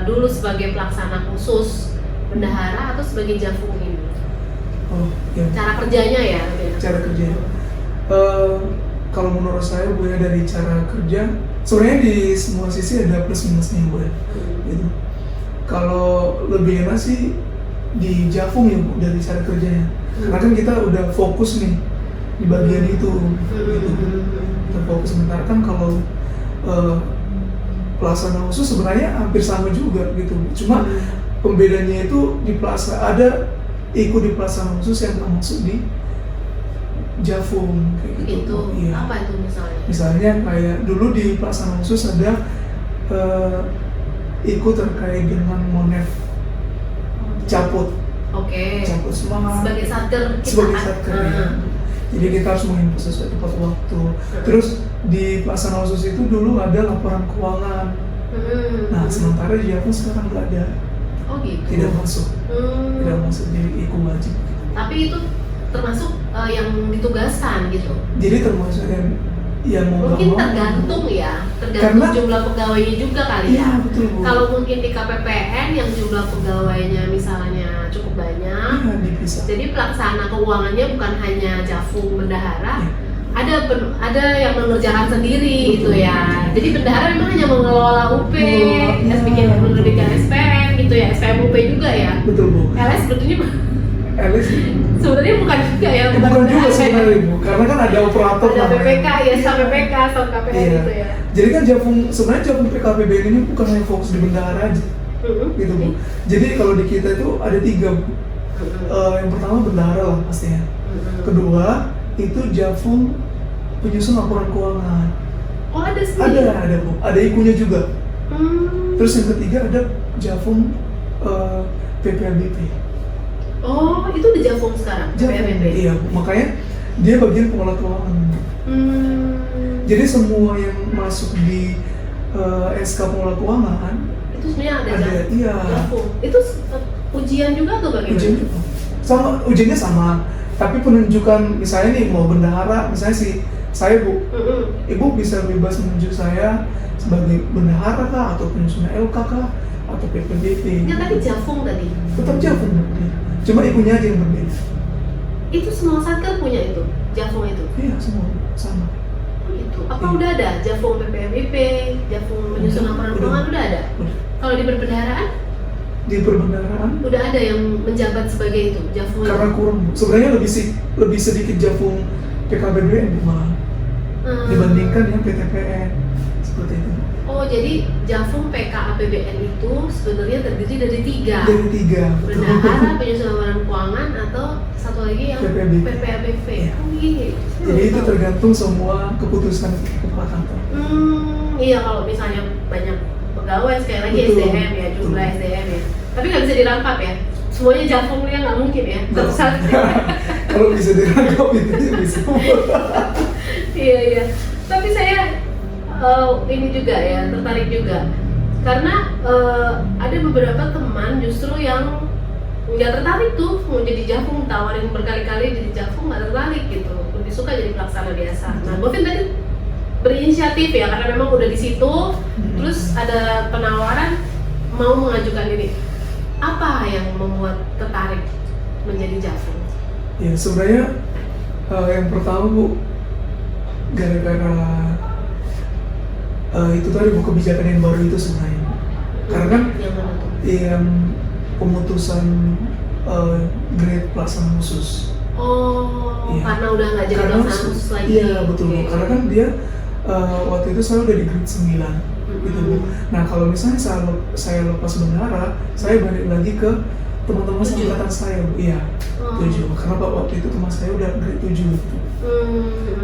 [SPEAKER 1] dulu sebagai pelaksana khusus bendahara atau sebagai Jafung ini?
[SPEAKER 2] Oh, iya.
[SPEAKER 1] Cara kerjanya ya?
[SPEAKER 2] Cara kerja. Kalau menurut saya Bu ya, dari cara kerja, sebenarnya di semua sisi ada plus minusnya Bu ya. Gitu. Kalau lebih enak sih di Jafung ya Bu, dari cara kerjanya. Karena kan kita udah fokus nih di bagian itu. Gitu. Kita fokus. Sementara kan kalau pelaksana khusus sebenarnya hampir sama juga gitu. Cuma pembedanya itu ada ikut di pelaksana khusus yang masuk di Jafung kayak gitu.
[SPEAKER 1] Itu
[SPEAKER 2] Iya.
[SPEAKER 1] apa itu misalnya?
[SPEAKER 2] Misalnya kayak dulu di pelaksana khusus ada ikut terkait dengan Monef Caput.
[SPEAKER 1] Oke.
[SPEAKER 2] Caput semangat.
[SPEAKER 1] Sebagai satker kita
[SPEAKER 2] Sebagai
[SPEAKER 1] kan?
[SPEAKER 2] satker ya. Jadi kita harus menginput sesuai tepat waktu. Terus di pelaksana khusus itu dulu ada laporan keuangan. Nah sementara di Jafung sekarang nggak ada.
[SPEAKER 1] Oh gitu.
[SPEAKER 2] Tidak masuk. Tidak masuk di IKU wajib.
[SPEAKER 1] Tapi itu termasuk yang ditugaskan gitu.
[SPEAKER 2] Jadi termasuk yang Ya mau nggak
[SPEAKER 1] Mungkin
[SPEAKER 2] mau.
[SPEAKER 1] tergantung ya, tergantung
[SPEAKER 2] Karena-
[SPEAKER 1] jumlah pegawainya juga kali
[SPEAKER 2] Iya
[SPEAKER 1] ya.
[SPEAKER 2] betul Bu.
[SPEAKER 1] Kalau mungkin di KPPN yang jumlah pegawainya misalnya cukup banyak,
[SPEAKER 2] Iya dipisah.
[SPEAKER 1] jadi pelaksana keuangannya bukan hanya Jafung bendahara,
[SPEAKER 2] Iya.
[SPEAKER 1] ada yang mengerjakan sendiri
[SPEAKER 2] Betul.
[SPEAKER 1] gitu ya. Jadi bendahara memang hanya mengelola UP,
[SPEAKER 2] Mengelola,
[SPEAKER 1] bikin
[SPEAKER 2] iya.
[SPEAKER 1] menerbitkan SPM gitu ya, SPM UP juga ya.
[SPEAKER 2] Betul Bu.
[SPEAKER 1] LS sebetulnya
[SPEAKER 2] Elis
[SPEAKER 1] sebenarnya bukan juga ya,
[SPEAKER 2] bukan juga
[SPEAKER 1] bendahara.
[SPEAKER 2] sebenarnya Bu, karena kan ada operator
[SPEAKER 1] Ada
[SPEAKER 2] namanya.
[SPEAKER 1] BPK ya, sama BPK, sama KPN
[SPEAKER 2] Iya.
[SPEAKER 1] gitu ya.
[SPEAKER 2] Jadi kan sebenarnya Jafung PKPBN ini bukan hanya fokus di bendahara aja, gitu Bu. Jadi kalau di kita itu ada 3 Bu. Yang pertama bendahara lah pastinya. Kedua itu Jafung penyusun laporan keuangan.
[SPEAKER 1] Oh ada sendiri?
[SPEAKER 2] Ada Bu. Ada ikunya juga.
[SPEAKER 1] Hmm.
[SPEAKER 2] Terus yang ketiga ada Jafung PPABP.
[SPEAKER 1] Oh itu di Jafung sekarang? PPABP?
[SPEAKER 2] Iya Bu. Makanya dia bagian pengelola keuangan.
[SPEAKER 1] Hmm.
[SPEAKER 2] Jadi semua yang masuk di SK pengelola keuangan
[SPEAKER 1] Itu sebenarnya ada
[SPEAKER 2] ada, iya.
[SPEAKER 1] Jafung. Itu ujian juga atau bagaimana?
[SPEAKER 2] Ujiannya sama, ujiannya sama. Tapi penunjukan misalnya nih mau bendahara, misalnya saya Bu, Ibu bisa bebas menunjuk saya sebagai bendahara kah atau penyusun LK kah atau PPDP.
[SPEAKER 1] Nggak tadi Jafung tadi.
[SPEAKER 2] Tetap Jafung Bu. Cuma ikunya aja yang berbeda.
[SPEAKER 1] Itu semua satker punya itu, Jafung itu.
[SPEAKER 2] Iya semua sama.
[SPEAKER 1] Oh, itu. Apa
[SPEAKER 2] Iya.
[SPEAKER 1] udah ada Jafung PPABP, Jafung menyusun
[SPEAKER 2] Udah,
[SPEAKER 1] laporan
[SPEAKER 2] udah.
[SPEAKER 1] keuangan udah ada?
[SPEAKER 2] Udah.
[SPEAKER 1] Kalau di perbendaharaan
[SPEAKER 2] Di perbendaharaan
[SPEAKER 1] udah ada yang menjabat sebagai itu, Jafung itu.
[SPEAKER 2] karena kurang Bu. Sebenarnya lebih sedikit Jafung PKBBN Bu malah dibandingkan yang PTPN seperti itu.
[SPEAKER 1] Oh jadi Jafung PKAPBN itu sebenarnya terdiri dari 3.
[SPEAKER 2] Dari 3 betul.
[SPEAKER 1] Bendahara, penyusun laporan keuangan, atau satu lagi yang
[SPEAKER 2] PPABP.
[SPEAKER 1] PPABP.
[SPEAKER 2] Iya.
[SPEAKER 1] Oh gitu.
[SPEAKER 2] Jadi itu tergantung semua keputusan kepala kantor.
[SPEAKER 1] Iya kalau misalnya banyak pegawai sekali lagi
[SPEAKER 2] Betul.
[SPEAKER 1] SDM ya, jumlah
[SPEAKER 2] Betul.
[SPEAKER 1] SDM ya. Tapi nggak bisa dirangkap ya. Semuanya Jafung dia nggak mungkin ya.
[SPEAKER 2] Nggak.
[SPEAKER 1] Satu-satu.
[SPEAKER 2] Kalau bisa dirangkap itu bisa.
[SPEAKER 1] Iya. Tapi saya ini juga ya tertarik juga karena ada beberapa teman justru yang nggak tertarik tuh mau jadi Jafung, tawarin berkali-kali jadi Jafung nggak tertarik gitu, lebih suka jadi pelaksana biasa. Nah, Bovin tadi berinisiatif ya karena memang udah di situ, terus ada penawaran mau mengajukan ini. Apa yang membuat tertarik menjadi Jafung?
[SPEAKER 2] Ya sebenarnya yang pertama Bu, gara-gara itu tadi Bu, kebijakan yang baru itu sebenarnya. Karena kan
[SPEAKER 1] Yang mana tuh?
[SPEAKER 2] yang pemutusan grade pelaksana khusus.
[SPEAKER 1] Oh,
[SPEAKER 2] Iya.
[SPEAKER 1] karena udah nggak jadi
[SPEAKER 2] Karena
[SPEAKER 1] pelaksana khusus lagi.
[SPEAKER 2] Iya betul Bu.
[SPEAKER 1] Oke.
[SPEAKER 2] Karena kan dia waktu itu saya udah di grade 9 gitu Bu. Nah kalau misalnya saya lepas bendahara, saya balik lagi ke teman-teman
[SPEAKER 1] 7.
[SPEAKER 2] seangkatan saya Bu. Iya.
[SPEAKER 1] Oh.
[SPEAKER 2] 7. Karena waktu itu teman saya udah grade 7 gitu.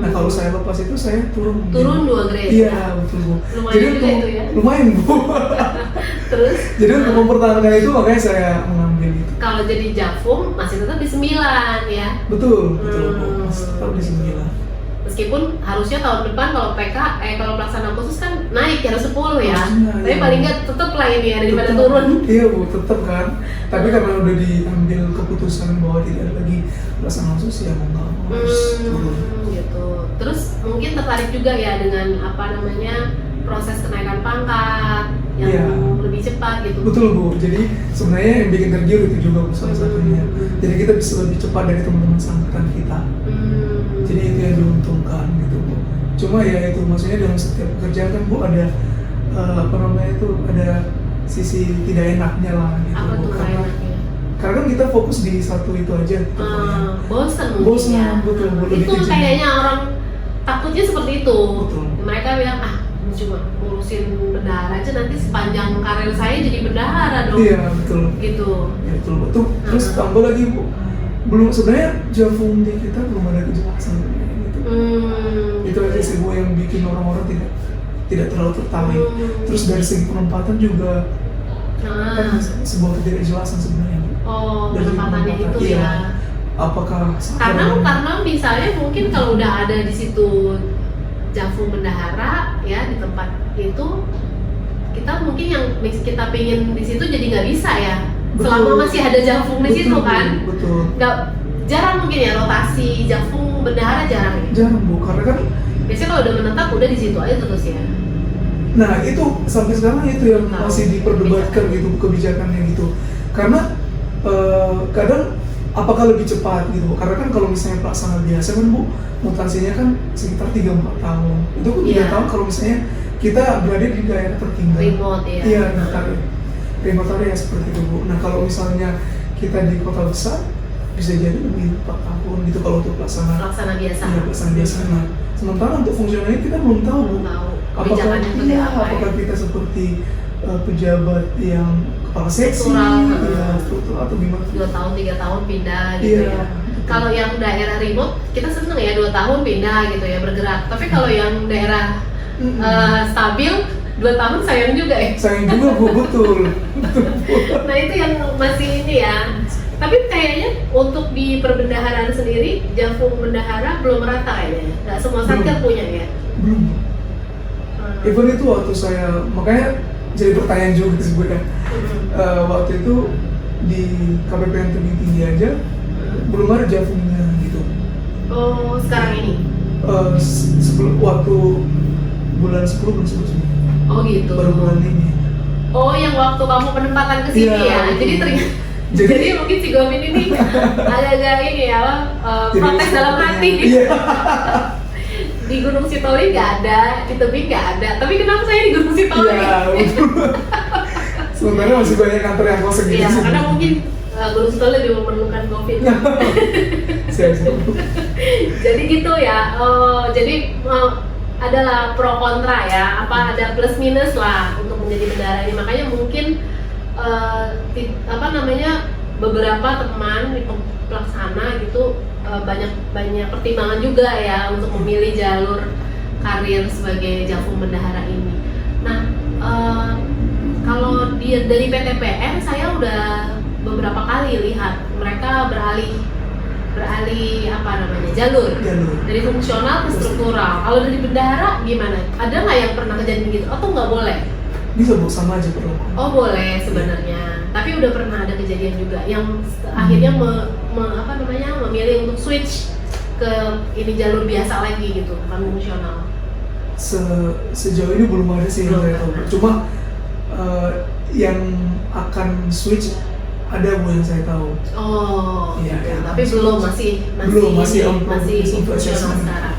[SPEAKER 2] Nah kalau saya lepas itu saya turun.
[SPEAKER 1] Turun 2 grade.
[SPEAKER 2] Iya betul Bu.
[SPEAKER 1] Lumayan
[SPEAKER 2] Jadi
[SPEAKER 1] juga
[SPEAKER 2] untuk
[SPEAKER 1] itu ya.
[SPEAKER 2] lumayan Bu.
[SPEAKER 1] Terus
[SPEAKER 2] Jadi untuk mempertahankan itu makanya saya mengambil itu.
[SPEAKER 1] kalau jadi Jafung masih tetap di 9 ya.
[SPEAKER 2] Betul Bu.
[SPEAKER 1] Hmm.
[SPEAKER 2] Masih tetap di 9.
[SPEAKER 1] Meskipun harusnya tahun depan kalau kalau pelaksana khusus kan naik harus 10 ya.
[SPEAKER 2] Harusnya,
[SPEAKER 1] Tapi
[SPEAKER 2] iya.
[SPEAKER 1] paling nggak tetap lah ini ya daripada
[SPEAKER 2] Tetap.
[SPEAKER 1] turun.
[SPEAKER 2] Iya Bu, tetap kan. Tapi karena udah diambil keputusan bahwa tidak ada lagi pelaksana khusus ya mau nggak mau harus turun.
[SPEAKER 1] Gitu. Terus mungkin tertarik juga ya dengan apa namanya proses kenaikan pangkat yang
[SPEAKER 2] Iya.
[SPEAKER 1] lebih cepat gitu.
[SPEAKER 2] Betul Bu. Jadi sebenarnya yang bikin tergiur itu juga Bu salah satunya. Jadi kita bisa lebih cepat dari teman-teman seangkatan kita. Jadi itu yang diuntungkan gitu Bu. Cuma ya itu maksudnya dalam setiap pekerjaan kan Bu ada apa namanya itu ada sisi tidak enaknya lah gitu
[SPEAKER 1] Apa
[SPEAKER 2] Bu.
[SPEAKER 1] tuh enaknya?
[SPEAKER 2] Karena kan kita fokus di satu itu aja gitu Bu, ya.
[SPEAKER 1] Bosan mungkin
[SPEAKER 2] Bosan,
[SPEAKER 1] ya.
[SPEAKER 2] betul, Bu. Lebih
[SPEAKER 1] Itu
[SPEAKER 2] ke jenuh.
[SPEAKER 1] kayaknya orang takutnya seperti itu.
[SPEAKER 2] Betul.
[SPEAKER 1] Mereka bilang cuma ngurusin bendahara aja nanti sepanjang karir saya jadi bendahara dong.
[SPEAKER 2] Iya betul.
[SPEAKER 1] Gitu.
[SPEAKER 2] Ya, betul betul. Terus tambah lagi Bu, belum sebenarnya Jafung di kita belum ada kejelasan gitu. Itu aja sih Bu yang bikin orang-orang tidak terlalu tertarik. Terus dari segi penempatan juga kan sebuah ketidakjelasan sebenarnya.
[SPEAKER 1] Oh,
[SPEAKER 2] Dari
[SPEAKER 1] penempatannya
[SPEAKER 2] penempatan,
[SPEAKER 1] itu
[SPEAKER 2] iya.
[SPEAKER 1] ya.
[SPEAKER 2] Apakah
[SPEAKER 1] Karena misalnya mungkin kalau udah ada di situ Jafung bendahara ya di tempat itu kita mungkin yang kita pengen di situ jadi nggak bisa ya.
[SPEAKER 2] Betul.
[SPEAKER 1] Selama masih ada Jafung di situ
[SPEAKER 2] Betul,
[SPEAKER 1] kan.
[SPEAKER 2] Bu, betul.
[SPEAKER 1] Nggak jarang mungkin ya rotasi Jafung bendahara jarang ya.
[SPEAKER 2] Jarang Bu, karena kan
[SPEAKER 1] Biasanya kalau udah menetap udah di situ aja terus ya.
[SPEAKER 2] Nah itu sampai sekarang itu yang masih diperdebatkan gitu kebijakannya gitu. Karena kadang apakah lebih cepat gitu? Karena kan kalau misalnya pelaksana biasa kan Bu, mutasinya kan sekitar 3-4 tahun. Itu kan 3 tahun kalau misalnya kita berada di daerah tertinggal.
[SPEAKER 1] Remote ya.
[SPEAKER 2] Iya, remote area seperti itu Bu. Nah kalau misalnya kita di kota besar bisa jadi lebih 4 tahun gitu kalau untuk
[SPEAKER 1] pelaksana biasa.
[SPEAKER 2] Iya, pelaksana biasa. Nah, sementara untuk fungsionalnya kita belum tahu Bu. Apakah kita seperti pejabat yang kepala seksi, struktural atau gimana?
[SPEAKER 1] 2 tahun, 3 tahun pindah gitu ya. Kalau yang daerah remote kita seneng ya 2 tahun pindah gitu ya bergerak. Tapi kalau yang daerah stabil 2 tahun sayang juga ya.
[SPEAKER 2] Sayang juga Bu, betul.
[SPEAKER 1] Nah itu yang masih ini ya. Tapi kayaknya untuk di perbendaharaan sendiri, Jafung Bendahara belum rata kayaknya. Nggak semua satker punya ya.
[SPEAKER 2] Belum. Even itu waktu saya, makanya jadi pertanyaan juga sebenarnya. Waktu itu di KPPN Tebing Tinggi aja belum ada Jafungnya gitu.
[SPEAKER 1] Oh, sekarang ini?
[SPEAKER 2] Sebelum waktu bulan 10 belum sebelum.
[SPEAKER 1] Oh gitu.
[SPEAKER 2] Baru bulan ini.
[SPEAKER 1] Oh, yang waktu kamu penempatan ke sini ya. Jadi ternyata jadi mungkin si Gomin ini agak-agak ini ya, protes dalam hati.
[SPEAKER 2] Iya.
[SPEAKER 1] Di Gunung Sitoli nggak ada, di tebing nggak ada. Tapi kenapa saya di Gunung Sitoli?
[SPEAKER 2] Iya, betul. Sebenarnya masih banyak kantor yang kosong gitu.
[SPEAKER 1] Iya, karena mungkin Gunung Sitoli lebih memerlukan COVID. Jadi gitu ya. Jadi adalah pro kontra ya. Apa ada plus minus lah untuk menjadi bendahara ini. Makanya mungkin beberapa teman di pelaksana gitu banyak pertimbangan juga ya untuk memilih jalur karir sebagai Jafung Bendahara ini. Nah, kalau dari PTPN saya udah beberapa kali lihat mereka beralih jalur dari fungsional ke struktural. Kalau dari bendahara gimana? Ada nggak yang pernah kejadian gitu atau nggak boleh?
[SPEAKER 2] Bisa Bu, sama aja perlu.
[SPEAKER 1] Oh boleh sebenarnya, tapi udah pernah ada kejadian juga yang akhirnya memilih untuk switch ke ini jalur biasa lagi gitu, bukan fungsional.
[SPEAKER 2] Sejauh ini belum ada sih yang saya tahu. Cuma yang akan switch ada Bu yang saya tahu.
[SPEAKER 1] Oh,
[SPEAKER 2] iya.
[SPEAKER 1] Gitu. Tapi belum masih fungsional sekarang.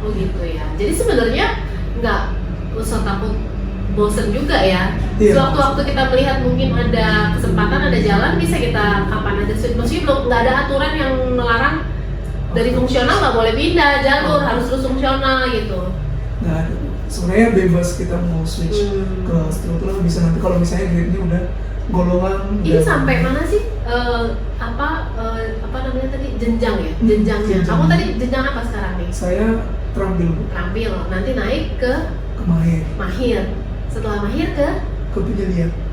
[SPEAKER 1] Oh gitu ya. Jadi sebenarnya nggak usah takut bosen juga ya.
[SPEAKER 2] Iya.
[SPEAKER 1] Sewaktu-waktu kita melihat mungkin ada kesempatan, ada jalan, bisa kita kapan aja switch. Maksudnya belum nggak ada aturan yang melarang dari fungsional nggak boleh pindah jalur, harus terus fungsional gitu.
[SPEAKER 2] Nggak ada. Sebenarnya bebas kita mau switch ke struktural bisa nanti kalau misalnya grade-nya udah golongan.
[SPEAKER 1] Ini sampai mana sih? Apa namanya tadi jenjang ya? Jenjangnya. Kamu tadi jenjang apa sekarang nih?
[SPEAKER 2] Saya terampil.
[SPEAKER 1] Terampil. Nanti naik ke mahir. Setelah mahir ke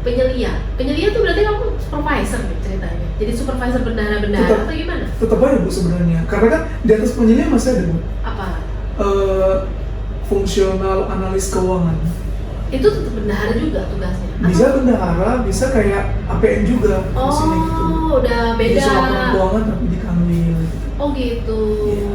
[SPEAKER 1] penyeliat tuh berarti kamu supervisor nih ceritanya. Jadi supervisor bendahara atau gimana?
[SPEAKER 2] Tetap aja Bu sebenarnya. Karena kan di atas penyeliat masih ada Bu.
[SPEAKER 1] Apa?
[SPEAKER 2] Fungsional analis keuangan.
[SPEAKER 1] Itu tetap bendahara juga tugasnya?
[SPEAKER 2] Bisa bendahara, bisa kayak APN juga.
[SPEAKER 1] Oh,
[SPEAKER 2] gitu.
[SPEAKER 1] Udah beda.
[SPEAKER 2] Bisa laporan keuangan tapi di Kanwil gitu.
[SPEAKER 1] Oh gitu.
[SPEAKER 2] Iya.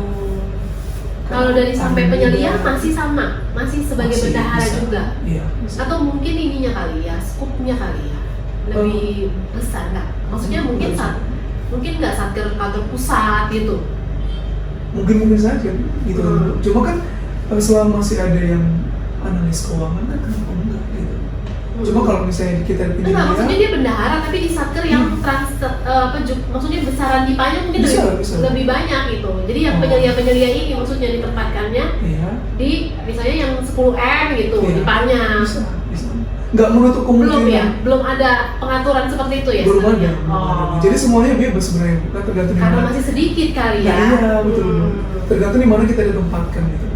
[SPEAKER 1] Kalau dari sampai penyeliat masih sama, masih sebagai bendahara
[SPEAKER 2] bisa.
[SPEAKER 1] juga.
[SPEAKER 2] Iya. Bisa.
[SPEAKER 1] Atau mungkin ininya kali ya, skupnya kali ya, lebih besar nggak? Maksudnya mungkin nggak satker kantor pusat gitu.
[SPEAKER 2] Mungkin saja gitu. Cuma kan selama masih ada yang analis keuangan kan kenapa enggak gitu. Cuma kalau misalnya kita
[SPEAKER 1] enggak, maksudnya dia bendahara tapi di satker yang maksudnya besaran dipanya mungkin bisa. Lebih banyak gitu. Jadi yang penyelia ini maksudnya ditempatkannya di misalnya yang 10M gitu dipanya.
[SPEAKER 2] Bisa. Nggak menutup kemungkinan.
[SPEAKER 1] Belum ada pengaturan seperti itu ya?
[SPEAKER 2] Belum ada. Jadi semuanya bebas sebenarnya, bukan tergantung
[SPEAKER 1] karena masih sedikit kali ya.
[SPEAKER 2] Iya betul. Tergantung di mana kita ditempatkan gitu.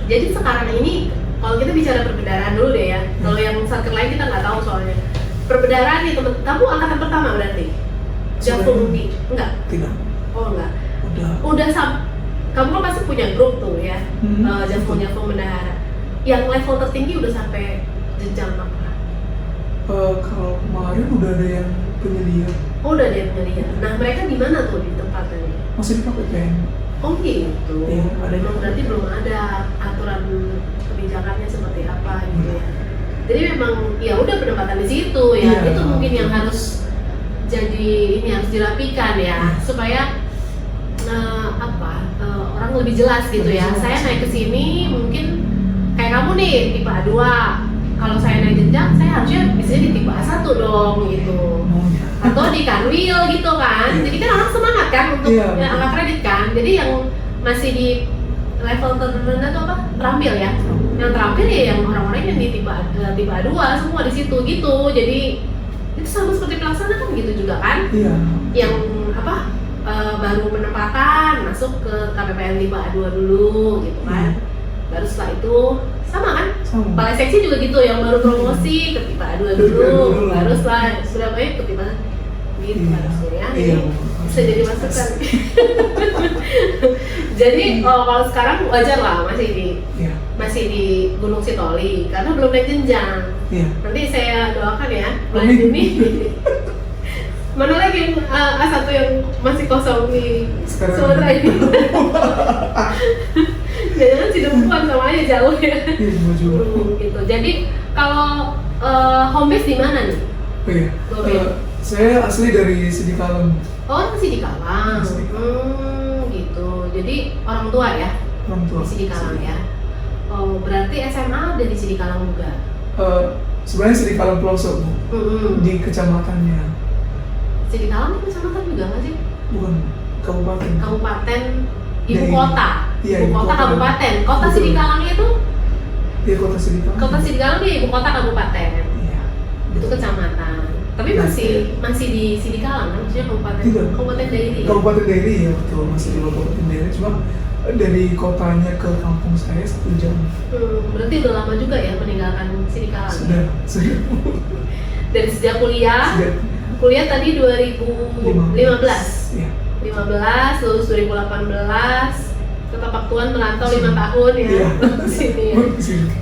[SPEAKER 1] Jadi sekarang ini kalau kita bicara perbendaharaan dulu deh ya. Kalau yang satker lain kita nggak tahu soalnya. Perbendaharaan nih teman, kamu angkatan pertama berarti? Jafung enggak?
[SPEAKER 2] Tidak.
[SPEAKER 1] Oh enggak.
[SPEAKER 2] Udah
[SPEAKER 1] kamu kan pasti punya grup tuh ya. Jafung bendahara. Yang level tertinggi udah sampai jenjang apa?
[SPEAKER 2] Kalau kemarin udah ada yang penyedia.
[SPEAKER 1] Oh, udah ada penyedia. Nah, mereka di mana tuh di tempatnya?
[SPEAKER 2] Masih di KPPN.
[SPEAKER 1] Oh gitu.
[SPEAKER 2] Iya, ada.
[SPEAKER 1] Memang berarti belum ada aturan kebijakannya seperti apa gitu ya. Jadi memang ya udah pendapatan di situ ya.
[SPEAKER 2] Iya.
[SPEAKER 1] Itu mungkin yang harus jadi ini harus dirapikan ya supaya orang lebih jelas gitu ya. Saya naik ke sini mungkin kayak kamu nih tipe A2. Kalau saya naik jenjang, saya harusnya biasanya di tipe A1 dong gitu. Atau di kanwil gitu kan. Jadi kan orang semangat kan untuk angka kredit kan. Jadi yang masih di level terendah itu apa? Terampil ya. Yang terampil ya yang orang-orang yang di tipe A2 semua di situ gitu. Jadi itu sama seperti pelaksana kan gitu juga kan?
[SPEAKER 2] Iya.
[SPEAKER 1] Yang baru penempatan masuk ke KPPN tipe A2 dulu gitu kan. Baru setelah itu sama kan? Balai seksi juga gitu, yang baru promosi ke tipe A2 dulu, baru setelah sudah baik ke tipe gitu harusnya ya.
[SPEAKER 2] Iya.
[SPEAKER 1] Bisa jadi masukan. Jadi kalau sekarang wajar lah masih di Gunung Sitoli karena belum naik jenjang.
[SPEAKER 2] Iya.
[SPEAKER 1] Nanti saya doakan ya bulan Juni. Mana lagi yang A1 yang masih kosong di Sumatera ini? Jangan Cilegon sama aja jauh ya.
[SPEAKER 2] Iya, jauh.
[SPEAKER 1] Gitu. Jadi kalau home base di mana nih?
[SPEAKER 2] Oh iya. Saya asli dari Sidikalang.
[SPEAKER 1] Oh, masih di Kalang. Gitu. Jadi orang tua ya?
[SPEAKER 2] Orang tua.
[SPEAKER 1] Di Sidikalang ya. Oh, berarti SMA ada di Sidikalang juga?
[SPEAKER 2] Sebenarnya Sidikalang pelosok, Bu. Di kecamatannya.
[SPEAKER 1] Sidikalang itu kecamatan juga nggak sih?
[SPEAKER 2] Bukan, kabupaten.
[SPEAKER 1] Kabupaten ibu kota.
[SPEAKER 2] Iya,
[SPEAKER 1] ibu kota kabupaten. Kota Sidikalang itu?
[SPEAKER 2] Iya, kota Sidikalang.
[SPEAKER 1] Kota Sidikalang dia ibu kota kabupaten.
[SPEAKER 2] Iya.
[SPEAKER 1] Itu kecamatan. Tapi masih di Sidikalang kan? Maksudnya kabupaten.
[SPEAKER 2] Tidak.
[SPEAKER 1] Kabupaten Dairi. Ya?
[SPEAKER 2] Kabupaten Dairi ya, betul. Masih di Kabupaten Dairi. Cuma dari kotanya ke kampung saya 1 jam.
[SPEAKER 1] Berarti udah lama juga ya meninggalkan Sidikalang?
[SPEAKER 2] Sudah.
[SPEAKER 1] Dari sejak kuliah? Kuliah tadi 2015.
[SPEAKER 2] Iya.
[SPEAKER 1] 15, lulus 2018. Ke Tapak Tuan merantau 5 tahun ya.
[SPEAKER 2] Iya.
[SPEAKER 1] Sini ya.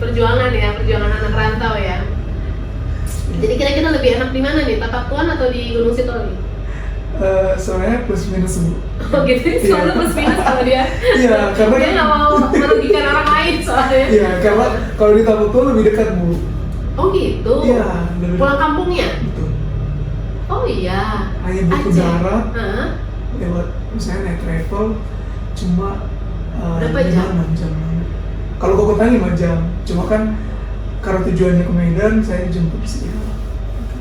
[SPEAKER 1] Perjuangan anak rantau ya. Jadi kira-kira lebih enak di mana nih? Tapak Tuan atau di Gunung Sitoli?
[SPEAKER 2] Soalnya plus minus, Bu.
[SPEAKER 1] Oh gitu, selalu plus minus kalau dia.
[SPEAKER 2] Iya, karena
[SPEAKER 1] dia nggak mau merugikan orang lain soalnya.
[SPEAKER 2] Iya, karena kalau di Tapak Tuan lebih dekat, Bu.
[SPEAKER 1] Oh gitu.
[SPEAKER 2] Iya,
[SPEAKER 1] pulang kampungnya?
[SPEAKER 2] Betul.
[SPEAKER 1] Oh iya.
[SPEAKER 2] Hanya butuh darat.
[SPEAKER 1] Heeh.
[SPEAKER 2] Lewat misalnya naik travel cuma
[SPEAKER 1] berapa jam?
[SPEAKER 2] 6 jam. Kalau ke kota 5 jam. Cuma kan karena tujuannya ke Medan, saya dijemput di sini.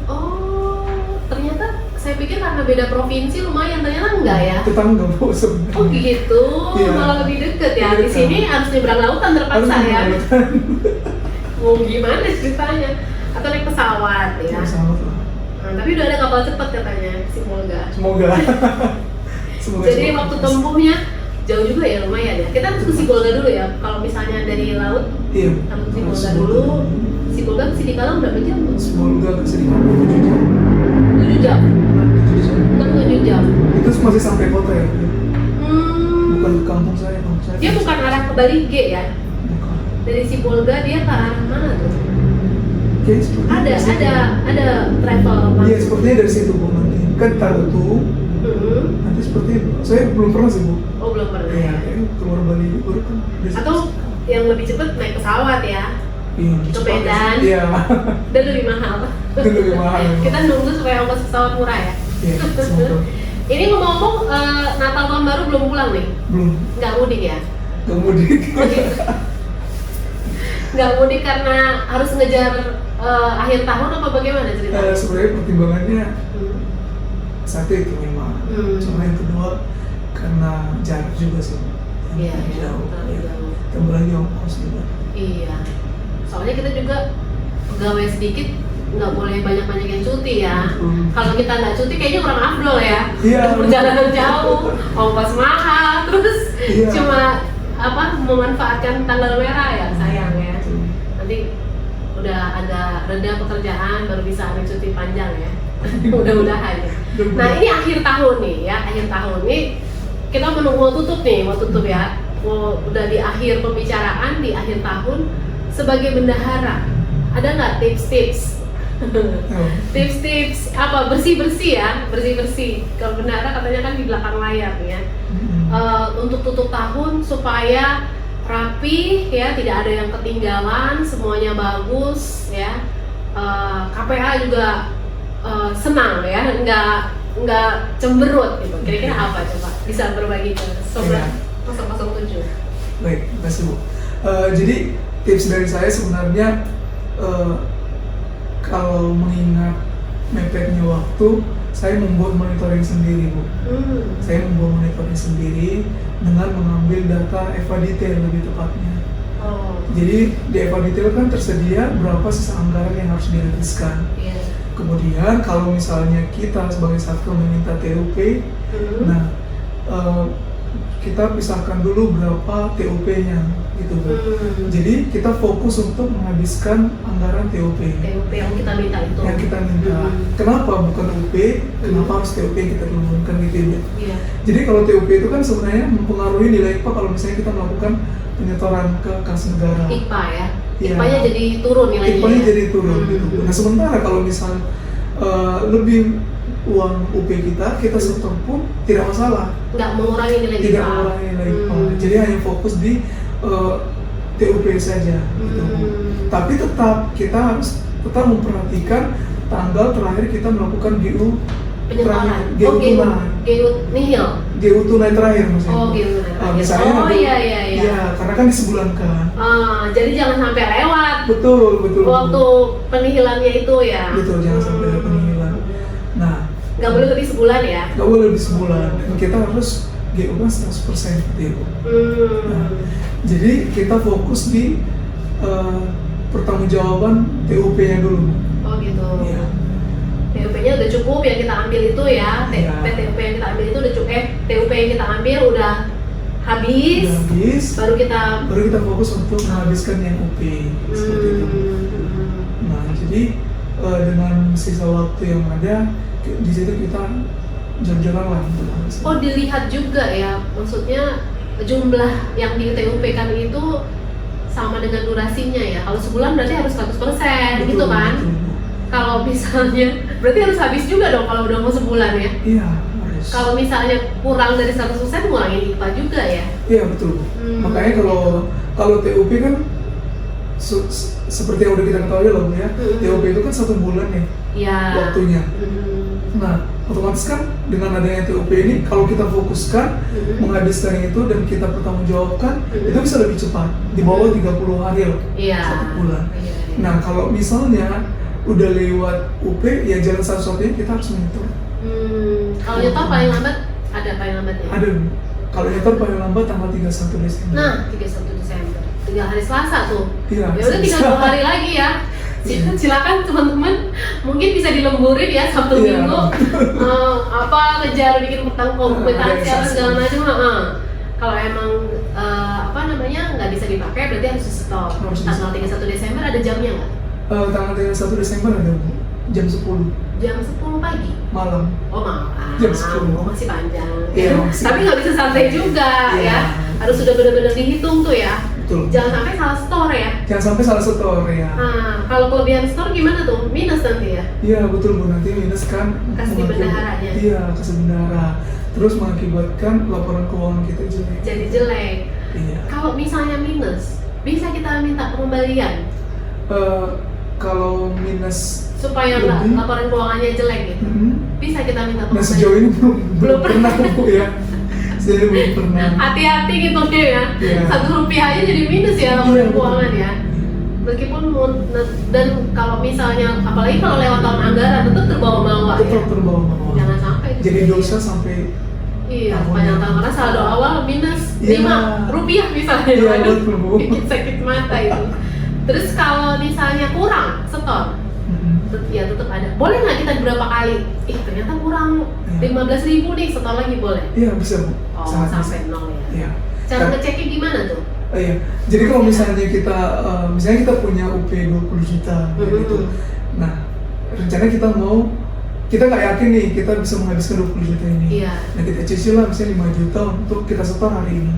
[SPEAKER 1] Oh, ternyata saya pikir karena beda provinsi lumayan, ternyata enggak ya?
[SPEAKER 2] Tetangga, Bu, sebenarnya.
[SPEAKER 1] Oh gitu,
[SPEAKER 2] Iya.
[SPEAKER 1] malah lebih deket ya. Di sini harus nyebrang lautan terpaksa ya. Mau gimana ceritanya? Atau naik pesawat ya?
[SPEAKER 2] Pesawat lah.
[SPEAKER 1] Nah, tapi udah ada kapal cepat katanya, semoga.
[SPEAKER 2] Semoga.
[SPEAKER 1] Jadi waktu tempuhnya jauh juga ya, lumayan ya. Kita harus ke Sibolga dulu ya. Kalau misalnya dari laut,
[SPEAKER 2] iya.
[SPEAKER 1] harus ke Sibolga dulu. Sibolga ke Sidikalang berapa jam tuh?
[SPEAKER 2] Sibolga ke Sidikalang 7 jam.
[SPEAKER 1] 7 jam. 7 jam.
[SPEAKER 2] Itu masih sampai kota ya? Bukan ke kampung saya.
[SPEAKER 1] Dia bukan arah ke Bali G ya?
[SPEAKER 2] Bukan.
[SPEAKER 1] Dari Sibolga dia ke arah mana tuh?
[SPEAKER 2] Ya, ada
[SPEAKER 1] travel.
[SPEAKER 2] Iya, sepertinya dari situ, Bu, nanti. Kan Tarutu. Nanti seperti saya belum pernah sih, Bu.
[SPEAKER 1] Oh, belum pernah.
[SPEAKER 2] Iya, keluar Bali baru kan.
[SPEAKER 1] Atau yang lebih cepat naik pesawat ya?
[SPEAKER 2] Iya,
[SPEAKER 1] ke Medan.
[SPEAKER 2] Iya.
[SPEAKER 1] Dan lebih mahal.
[SPEAKER 2] Lebih mahal.
[SPEAKER 1] Kita nunggu supaya ongkos pesawat murah ya.
[SPEAKER 2] Iya, semoga.
[SPEAKER 1] Ini ngomong-ngomong, Natal tahun baru belum pulang nih?
[SPEAKER 2] Belum.
[SPEAKER 1] Nggak mudik ya?
[SPEAKER 2] Nggak mudik.
[SPEAKER 1] Nggak mudik karena harus ngejar akhir tahun apa bagaimana ceritanya?
[SPEAKER 2] Sebenarnya pertimbangannya satu itu memang. Cuma yang kedua karena jarak juga sih.
[SPEAKER 1] Iya,
[SPEAKER 2] jauh.
[SPEAKER 1] jauh.
[SPEAKER 2] Tambah lagi ongkos juga.
[SPEAKER 1] Iya. Soalnya kita juga pegawai sedikit nggak boleh banyak-banyak yang cuti ya. Kalau kita nggak cuti kayaknya kurang afdol ya.
[SPEAKER 2] Iya.
[SPEAKER 1] Perjalanan jauh, ongkos mahal, terus cuma memanfaatkan tanggal merah ya, sayang ya. Nanti udah ada reda pekerjaan baru bisa ambil cuti panjang ya. Mudah-mudahan ya. Nah ini akhir tahun nih ya, akhir tahun nih kita mau tutup ya. Udah di akhir pembicaraan di akhir tahun sebagai bendahara. Ada nggak tips-tips Tips-tips apa bersih-bersih ya, bersih-bersih. Kalau bendahara katanya kan di belakang layar ya. Untuk tutup tahun supaya rapi ya, tidak ada yang ketinggalan, semuanya bagus ya. KPA juga senang ya, nggak cemberut gitu. Kira-kira apa coba bisa berbagi ke sobat 007?
[SPEAKER 2] Baik, terima kasih Bu. Jadi tips dari saya sebenarnya kalau mengingat mepetnya waktu, saya membuat monitoring sendiri Bu. Saya membuat monitoring sendiri dengan mengambil data EVA detail lebih tepatnya. Jadi di EVA detail kan tersedia berapa sisa anggaran yang harus dihabiskan. Kemudian kalau misalnya kita sebagai satker meminta TUP, nah kita pisahkan dulu berapa TUP-nya gitu Bu. Jadi kita fokus untuk menghabiskan anggaran TUP
[SPEAKER 1] yang kita minta itu.
[SPEAKER 2] Yang kita minta. Kenapa bukan UP? Kenapa harus TUP yang kita turunkan gitu ya? Jadi kalau TUP itu kan sebenarnya mempengaruhi nilai IPA kalau misalnya kita melakukan penyetoran ke kas negara.
[SPEAKER 1] IPA ya? IPA-nya jadi turun nilainya.
[SPEAKER 2] IPA-nya jadi turun gitu. Nah sementara kalau misal lebih uang UP kita setor pun tidak masalah.
[SPEAKER 1] Nggak mengurangi nilai IPA.
[SPEAKER 2] Tidak mengurangi nilai IPA. Jadi hanya fokus di TUP saja gitu. Tapi tetap kita harus tetap memperhatikan tanggal terakhir kita melakukan GU
[SPEAKER 1] penyetoran. GU nihil.
[SPEAKER 2] GU tunai terakhir maksudnya.
[SPEAKER 1] GU tunai terakhir.
[SPEAKER 2] Misalnya
[SPEAKER 1] iya.
[SPEAKER 2] Iya, karena kan disebulankan.
[SPEAKER 1] Jadi jangan sampai lewat.
[SPEAKER 2] Betul.
[SPEAKER 1] Waktu penihilannya itu ya.
[SPEAKER 2] Betul, jangan sampai ada penihilan. Nah,
[SPEAKER 1] nggak boleh lebih sebulan ya?
[SPEAKER 2] Nggak boleh lebih sebulan. Dan kita harus GU-nya 100% seperti itu. Nah, jadi kita fokus di pertanggungjawaban TUP-nya dulu.
[SPEAKER 1] Oh gitu.
[SPEAKER 2] Iya.
[SPEAKER 1] TUP-nya udah cukup yang kita ambil itu ya. TUP yang kita ambil itu udah cukup. TUP yang kita ambil udah habis. Baru kita
[SPEAKER 2] fokus untuk menghabiskan yang UP seperti itu. Nah, jadi dengan sisa waktu yang ada di situ kita jalan-jalan lah untuk menghabiskan.
[SPEAKER 1] Oh, dilihat juga ya. Maksudnya jumlah yang di TUP kan itu sama dengan durasinya ya. Kalau sebulan berarti harus 100% gitu kan? Kalau misalnya berarti harus habis juga dong kalau udah mau sebulan ya?
[SPEAKER 2] Iya, harus.
[SPEAKER 1] Kalau misalnya kurang dari 100% ngurangin IPA juga ya?
[SPEAKER 2] Iya, betul. Makanya kalau TUP kan seperti yang udah kita ketahui lah Bu ya, TUP itu kan 1 bulan ya waktunya. Nah, otomatis kan dengan adanya TUP ini kalau kita fokuskan menghabiskan itu dan kita bertanggungjawabkan, itu bisa lebih cepat, di bawah 30 hari loh, 1 bulan. Nah, kalau misalnya udah lewat UP, ya jalan satu-satunya kita harus menyetor.
[SPEAKER 1] Kalau nyetor paling lambat, ada paling lambatnya?
[SPEAKER 2] Ada. Kalau nyetor paling lambat tanggal 31 Desember.
[SPEAKER 1] Nah, 31 Desember. Tinggal hari Selasa tuh.
[SPEAKER 2] Iya.
[SPEAKER 1] Ya udah tinggal 2 hari lagi ya. Silakan teman-teman, mungkin bisa dilemburin ya Sabtu Minggu. Ngejar bikin petang komputasi apa segala macam. Kalau emang nggak bisa dipakai, berarti harus di-stop. Tanggal 31 Desember ada jamnya nggak?
[SPEAKER 2] Tanggal 31 Desember ada Bu, jam 10.
[SPEAKER 1] Jam 10 pagi?
[SPEAKER 2] Malam.
[SPEAKER 1] Oh malam.
[SPEAKER 2] Jam 10.
[SPEAKER 1] Oh, masih panjang.
[SPEAKER 2] Iya,
[SPEAKER 1] Tapi nggak bisa santai juga ya. Harus sudah benar-benar dihitung tuh ya.
[SPEAKER 2] Betul.
[SPEAKER 1] Jangan sampai salah store ya.
[SPEAKER 2] Jangan sampai salah store ya.
[SPEAKER 1] Kalau kelebihan store gimana tuh? Minus nanti ya?
[SPEAKER 2] Iya betul Bu, nanti minus kan.
[SPEAKER 1] Kas di bendaharanya.
[SPEAKER 2] Iya, kas di bendahara. Terus mengakibatkan laporan keuangan kita jelek.
[SPEAKER 1] Jadi jelek.
[SPEAKER 2] Iya.
[SPEAKER 1] Kalau misalnya minus, bisa kita minta pengembalian?
[SPEAKER 2] Kalau minus
[SPEAKER 1] supaya
[SPEAKER 2] lebih,
[SPEAKER 1] laporan keuangannya jelek gitu, bisa kita minta pengembalian?
[SPEAKER 2] Nah sejauh ini belum pernah Bu ya. Sejauh ini belum pernah.
[SPEAKER 1] Hati-hati gitu deh ya.
[SPEAKER 2] Yeah.
[SPEAKER 1] 1 rupiah aja jadi minus ya laporan keuangan ya. Meskipun dan kalau misalnya apalagi kalau lewat tahun anggaran tetap terbawa-bawa ya.
[SPEAKER 2] Tetap terbawa-bawa.
[SPEAKER 1] Jangan sampai.
[SPEAKER 2] Jadi dosa sampai.
[SPEAKER 1] sepanjang tahun karena saldo awal minus 5 rupiah misalnya.
[SPEAKER 2] Iya betul Bu.
[SPEAKER 1] Bikin sakit mata itu. Terus kalau misalnya kurang setor, ya tetap ada. Boleh nggak kita berapa kali? Ternyata kurang 15.000 nih, setor lagi boleh?
[SPEAKER 2] Iya bisa Bu.
[SPEAKER 1] Oh, sampai 0 ya?
[SPEAKER 2] Iya.
[SPEAKER 1] Cara ngeceknya gimana tuh?
[SPEAKER 2] Iya. Jadi kalau misalnya kita punya UP 20 juta gitu. Nah, rencana kita nggak yakin nih kita bisa menghabiskan 20 juta ini.
[SPEAKER 1] Iya.
[SPEAKER 2] Nah, kita cicil lah misalnya 5 juta untuk kita setor hari ini.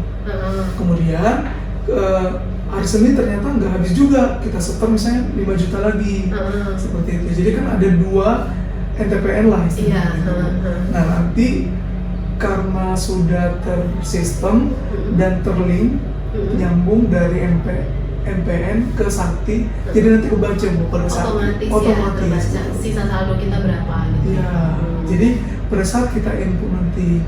[SPEAKER 2] Kemudian hari Senin ternyata nggak habis juga, kita setor misalnya 5 juta lagi, seperti itu. Jadi kan ada 2 NTPN lah istilahnya. Nah nanti karena sudah tersistem dan terlink, nyambung dari MPN ke Sakti, jadi nanti kebaca Bu pada saat
[SPEAKER 1] otomatis ya, sisa saldo kita berapa gitu.
[SPEAKER 2] Ya, jadi pada saat kita input nanti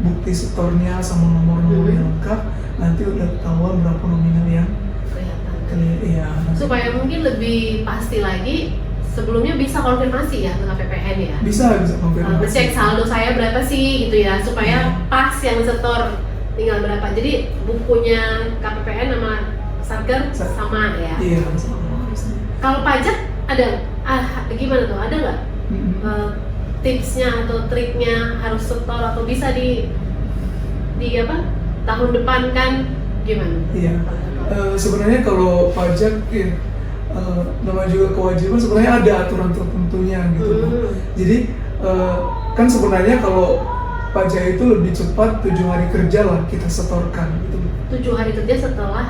[SPEAKER 2] bukti setornya sama nomor-nomor yang lengkap, nanti udah ketahuan berapa nominal yang
[SPEAKER 1] kelihatan.
[SPEAKER 2] Iya.
[SPEAKER 1] Supaya mungkin lebih pasti lagi, sebelumnya bisa konfirmasi ya ke KPPN ya.
[SPEAKER 2] Bisa konfirmasi.
[SPEAKER 1] Ngecek saldo saya berapa sih gitu ya, supaya pas yang setor tinggal berapa. Jadi bukunya KPPN sama Satker sama ya.
[SPEAKER 2] Iya, sama.
[SPEAKER 1] Kalau pajak ada gimana tuh? Ada nggak tipsnya atau triknya harus setor atau bisa di apa? Tahun depan kan gimana?
[SPEAKER 2] Iya. Sebenarnya kalau pajak ya, namanya juga kewajiban, sebenarnya ada aturan tertentunya gitu. Jadi kan sebenarnya kalau pajak itu lebih cepat 7 hari kerja lah kita setorkan gitu.
[SPEAKER 1] 7 hari kerja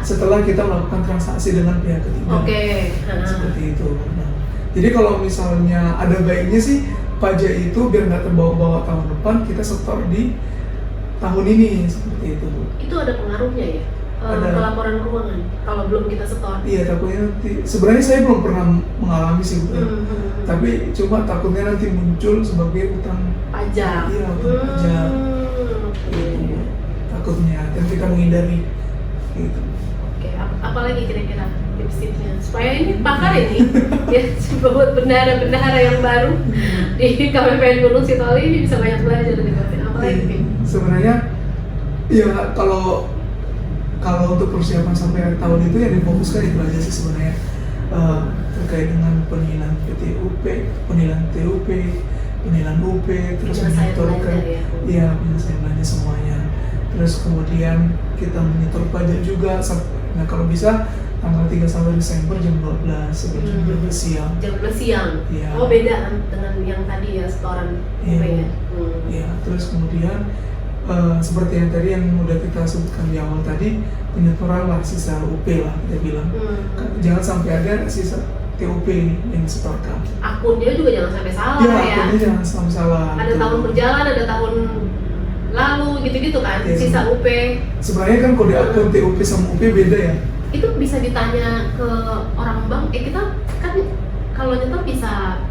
[SPEAKER 2] setelah kita melakukan transaksi dengan pihak ketiga.
[SPEAKER 1] Oke.
[SPEAKER 2] Seperti itu. Nah, jadi kalau misalnya ada baiknya sih pajak itu biar nggak terbawa-bawa tahun depan, kita setor di tahun ini seperti itu.
[SPEAKER 1] Itu ada pengaruhnya ya?
[SPEAKER 2] Ada.
[SPEAKER 1] Pelaporan keuangan kalau belum kita setor.
[SPEAKER 2] Iya, takutnya nanti. Sebenarnya saya belum pernah mengalami sih, tapi cuma takutnya nanti muncul sebagai utang
[SPEAKER 1] pajak.
[SPEAKER 2] Iya, utang pajak. Gitu. Takutnya, dan kita menghindari. Gitu.
[SPEAKER 1] Oke, apalagi kira-kira tips-tipsnya supaya ini pakar ini ya, buat bendahara yang baru di KPPN Gunung Sitoli ini bisa banyak belajar dari KPPN. Apalagi?
[SPEAKER 2] Sebenarnya, ya kalau untuk persiapan sampai akhir tahun itu yang difokuskan itu aja sih sebenarnya, terkait dengan penilaian PTUP, penilaian TUP, penilaian UP, terus menyetorkan, ya penyelesaian belanja semuanya. Terus kemudian kita menyetor pajak juga. Nah kalau bisa tanggal 31 Desember jam 12 sampai jam 12 siang.
[SPEAKER 1] Jam 12 siang.
[SPEAKER 2] Ya.
[SPEAKER 1] Oh beda dengan yang tadi ya setoran UP ya.
[SPEAKER 2] Ya, terus kemudian seperti yang tadi yang udah kita sebutkan di awal tadi, penyetoran lah sisa UP lah kita bilang. Jangan sampai ada sisa TUP yang disetorkan.
[SPEAKER 1] Akunnya juga jangan sampai salah
[SPEAKER 2] ya. Akunnya jangan sampai salah.
[SPEAKER 1] Ada gitu. Tahun berjalan, ada tahun lalu gitu-gitu kan, ya, sisa UP.
[SPEAKER 2] Sebenarnya kan kode akun TUP sama UP beda ya.
[SPEAKER 1] Itu bisa ditanya ke orang bank. Kita kan kalau nyetor bisa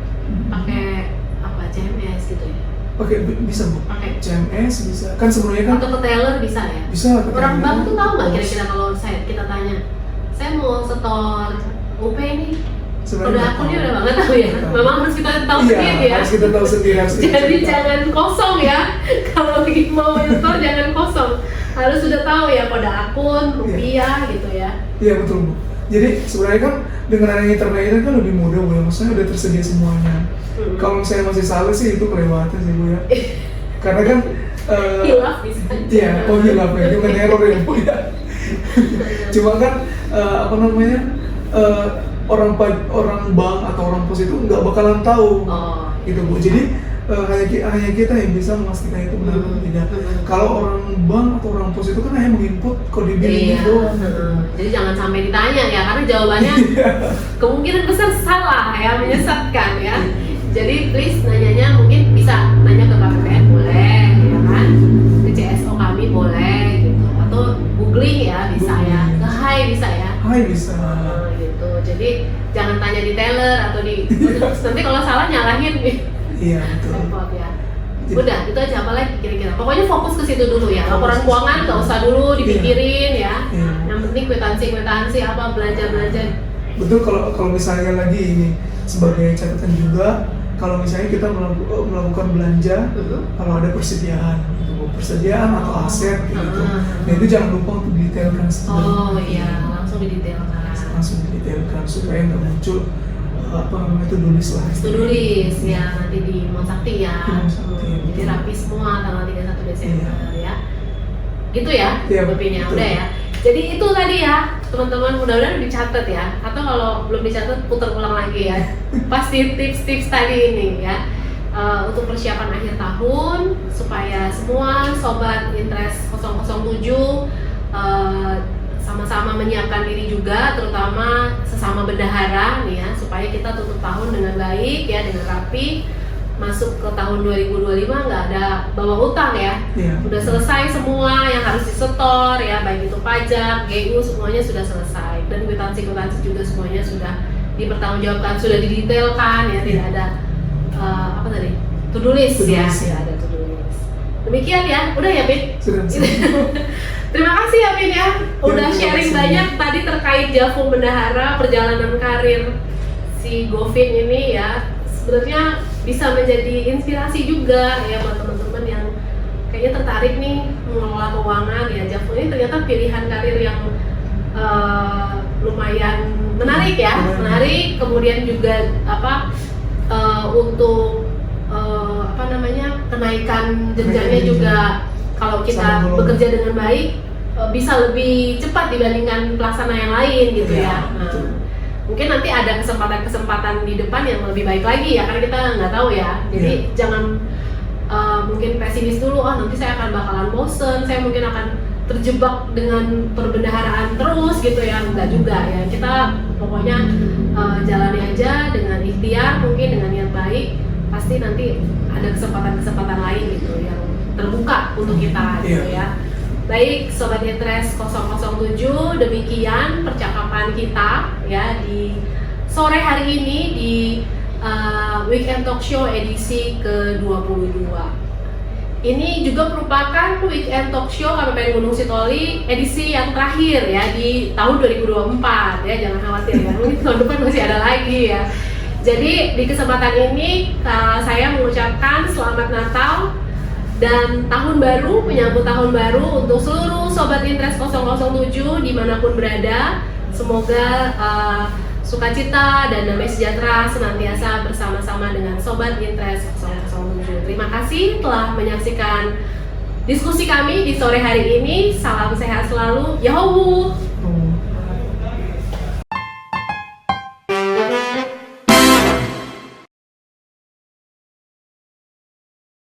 [SPEAKER 1] pakai apa CMS gitu ya.
[SPEAKER 2] Bisa Bu.
[SPEAKER 1] Pakai
[SPEAKER 2] CMS bisa. Kan sebenarnya kan
[SPEAKER 1] atau ke teller bisa ya?
[SPEAKER 2] Bisa.
[SPEAKER 1] Orang bank tuh tahu nggak kira-kira kalau kita tanya, saya mau setor UP nih, kode akunnya udah banget tahu ya. Memang harus kita tahu sendiri ya.
[SPEAKER 2] Harus kita tahu sendiri.
[SPEAKER 1] Jadi jangan kosong ya. Kalau lagi mau nyetor jangan kosong. Harus sudah tahu ya kode akun, rupiah gitu ya.
[SPEAKER 2] Iya betul Bu. Jadi sebenarnya kan dengan adanya internet itu kan lebih mudah Bu. Maksudnya udah tersedia semuanya. Kalau misalnya masih salah sih itu kelewatan sih Bu ya. Karena kan
[SPEAKER 1] hilaf bisa.
[SPEAKER 2] Iya, hilaf ya, itu kan error ya Bu ya. Cuma kan orang bank atau orang pos itu nggak bakalan tahu gitu Bu. Jadi hanya kita yang bisa memastikan itu benar atau tidak. Kalau orang bank atau orang pos itu kan hanya menginput kode billing itu.
[SPEAKER 1] Jadi jangan sampai ditanya ya, karena jawabannya kemungkinan besar salah ya, menyesatkan ya. Jadi please nanyanya mungkin bisa nanya ke KPPN boleh ya kan, ke CSO kami boleh gitu, atau googling ya bisa ya, ke Hai bisa ya.
[SPEAKER 2] Hai bisa.
[SPEAKER 1] Gitu. Jadi jangan tanya di teller atau di nanti kalau salah nyalahin nih.
[SPEAKER 2] Iya betul.
[SPEAKER 1] Repot ya. Udah, itu aja apa lagi kira-kira. Pokoknya fokus ke situ dulu ya. Laporan keuangan nggak usah dulu dipikirin ya. Yang penting kwitansi apa belanja.
[SPEAKER 2] Betul, kalau misalnya lagi ini sebagai catatan juga, kalau misalnya kita melakukan belanja, kalau ada persediaan atau aset gitu. Nah itu jangan lupa untuk didetailkan.
[SPEAKER 1] Langsung didetailkan
[SPEAKER 2] supaya nggak muncul to-do-list lah.
[SPEAKER 1] To-do-list ya, nanti di Monsakti ya. Jadi rapi semua tanggal 31 Desember ya. Gitu ya, BP-nya udah ya. Jadi itu tadi ya, teman-teman mudah-mudahan dicatat ya. Atau kalau belum dicatat putar ulang lagi ya. Pasti tips-tips tadi ini ya. Untuk persiapan akhir tahun supaya semua sobat Interest 007 sama-sama menyiapkan diri juga, terutama sesama bendahara nih ya, supaya kita tutup tahun dengan baik ya, dengan rapi. Masuk ke tahun 2025 nggak ada bawa utang ya. Udah selesai semua yang harus disetor ya, baik itu pajak, GU, semuanya sudah selesai, dan kwitansi-kwitansi juga semuanya sudah dipertanggungjawabkan, sudah didetailkan ya, tidak ada apa tadi, to-do list ya, tidak ada to-do list. Demikian ya, udah ya Pin?
[SPEAKER 2] Sudah.
[SPEAKER 1] Terima kasih ya Pin ya, udah sharing banyak tadi terkait Javung Bendahara, perjalanan karir si Govin ini ya. Sebenarnya bisa menjadi inspirasi juga ya buat teman-teman yang kayaknya tertarik nih mengelola keuangan ya. Javung ini ternyata pilihan karir yang lumayan menarik ya, menarik. Kemudian juga untuk kenaikan jenjangnya juga kalau kita bekerja dengan baik bisa lebih cepat dibandingkan pelaksana yang lain gitu ya. Mungkin nanti ada kesempatan-kesempatan di depan yang lebih baik lagi ya, karena kita nggak tahu ya. Jadi jangan mungkin pesimis dulu, nanti saya akan bakalan bosen, saya mungkin akan terjebak dengan perbendaharaan terus gitu ya. Enggak juga ya, kita pokoknya jalani aja dengan ikhtiar, mungkin dengan niat baik, pasti nanti ada kesempatan-kesempatan lain gitu yang terbuka untuk kita gitu ya. Baik Sobat Interest 007, demikian percakapan kita ya di sore hari ini di Weekend Talk Show edisi ke-22. Ini juga merupakan Weekend Talk Show KPPN Gunung Sitoli edisi yang terakhir ya di tahun 2024 ya, jangan khawatir ya, mungkin tahun depan masih ada lagi ya. Jadi di kesempatan ini saya mengucapkan selamat Natal dan tahun baru, menyambut tahun baru untuk seluruh Sobat Interest 007 dimanapun berada. Semoga sukacita dan damai sejahtera senantiasa bersama-sama dengan Sobat Interest 007. Terima kasih telah menyaksikan diskusi kami di sore hari ini. Salam sehat selalu. Yahoo!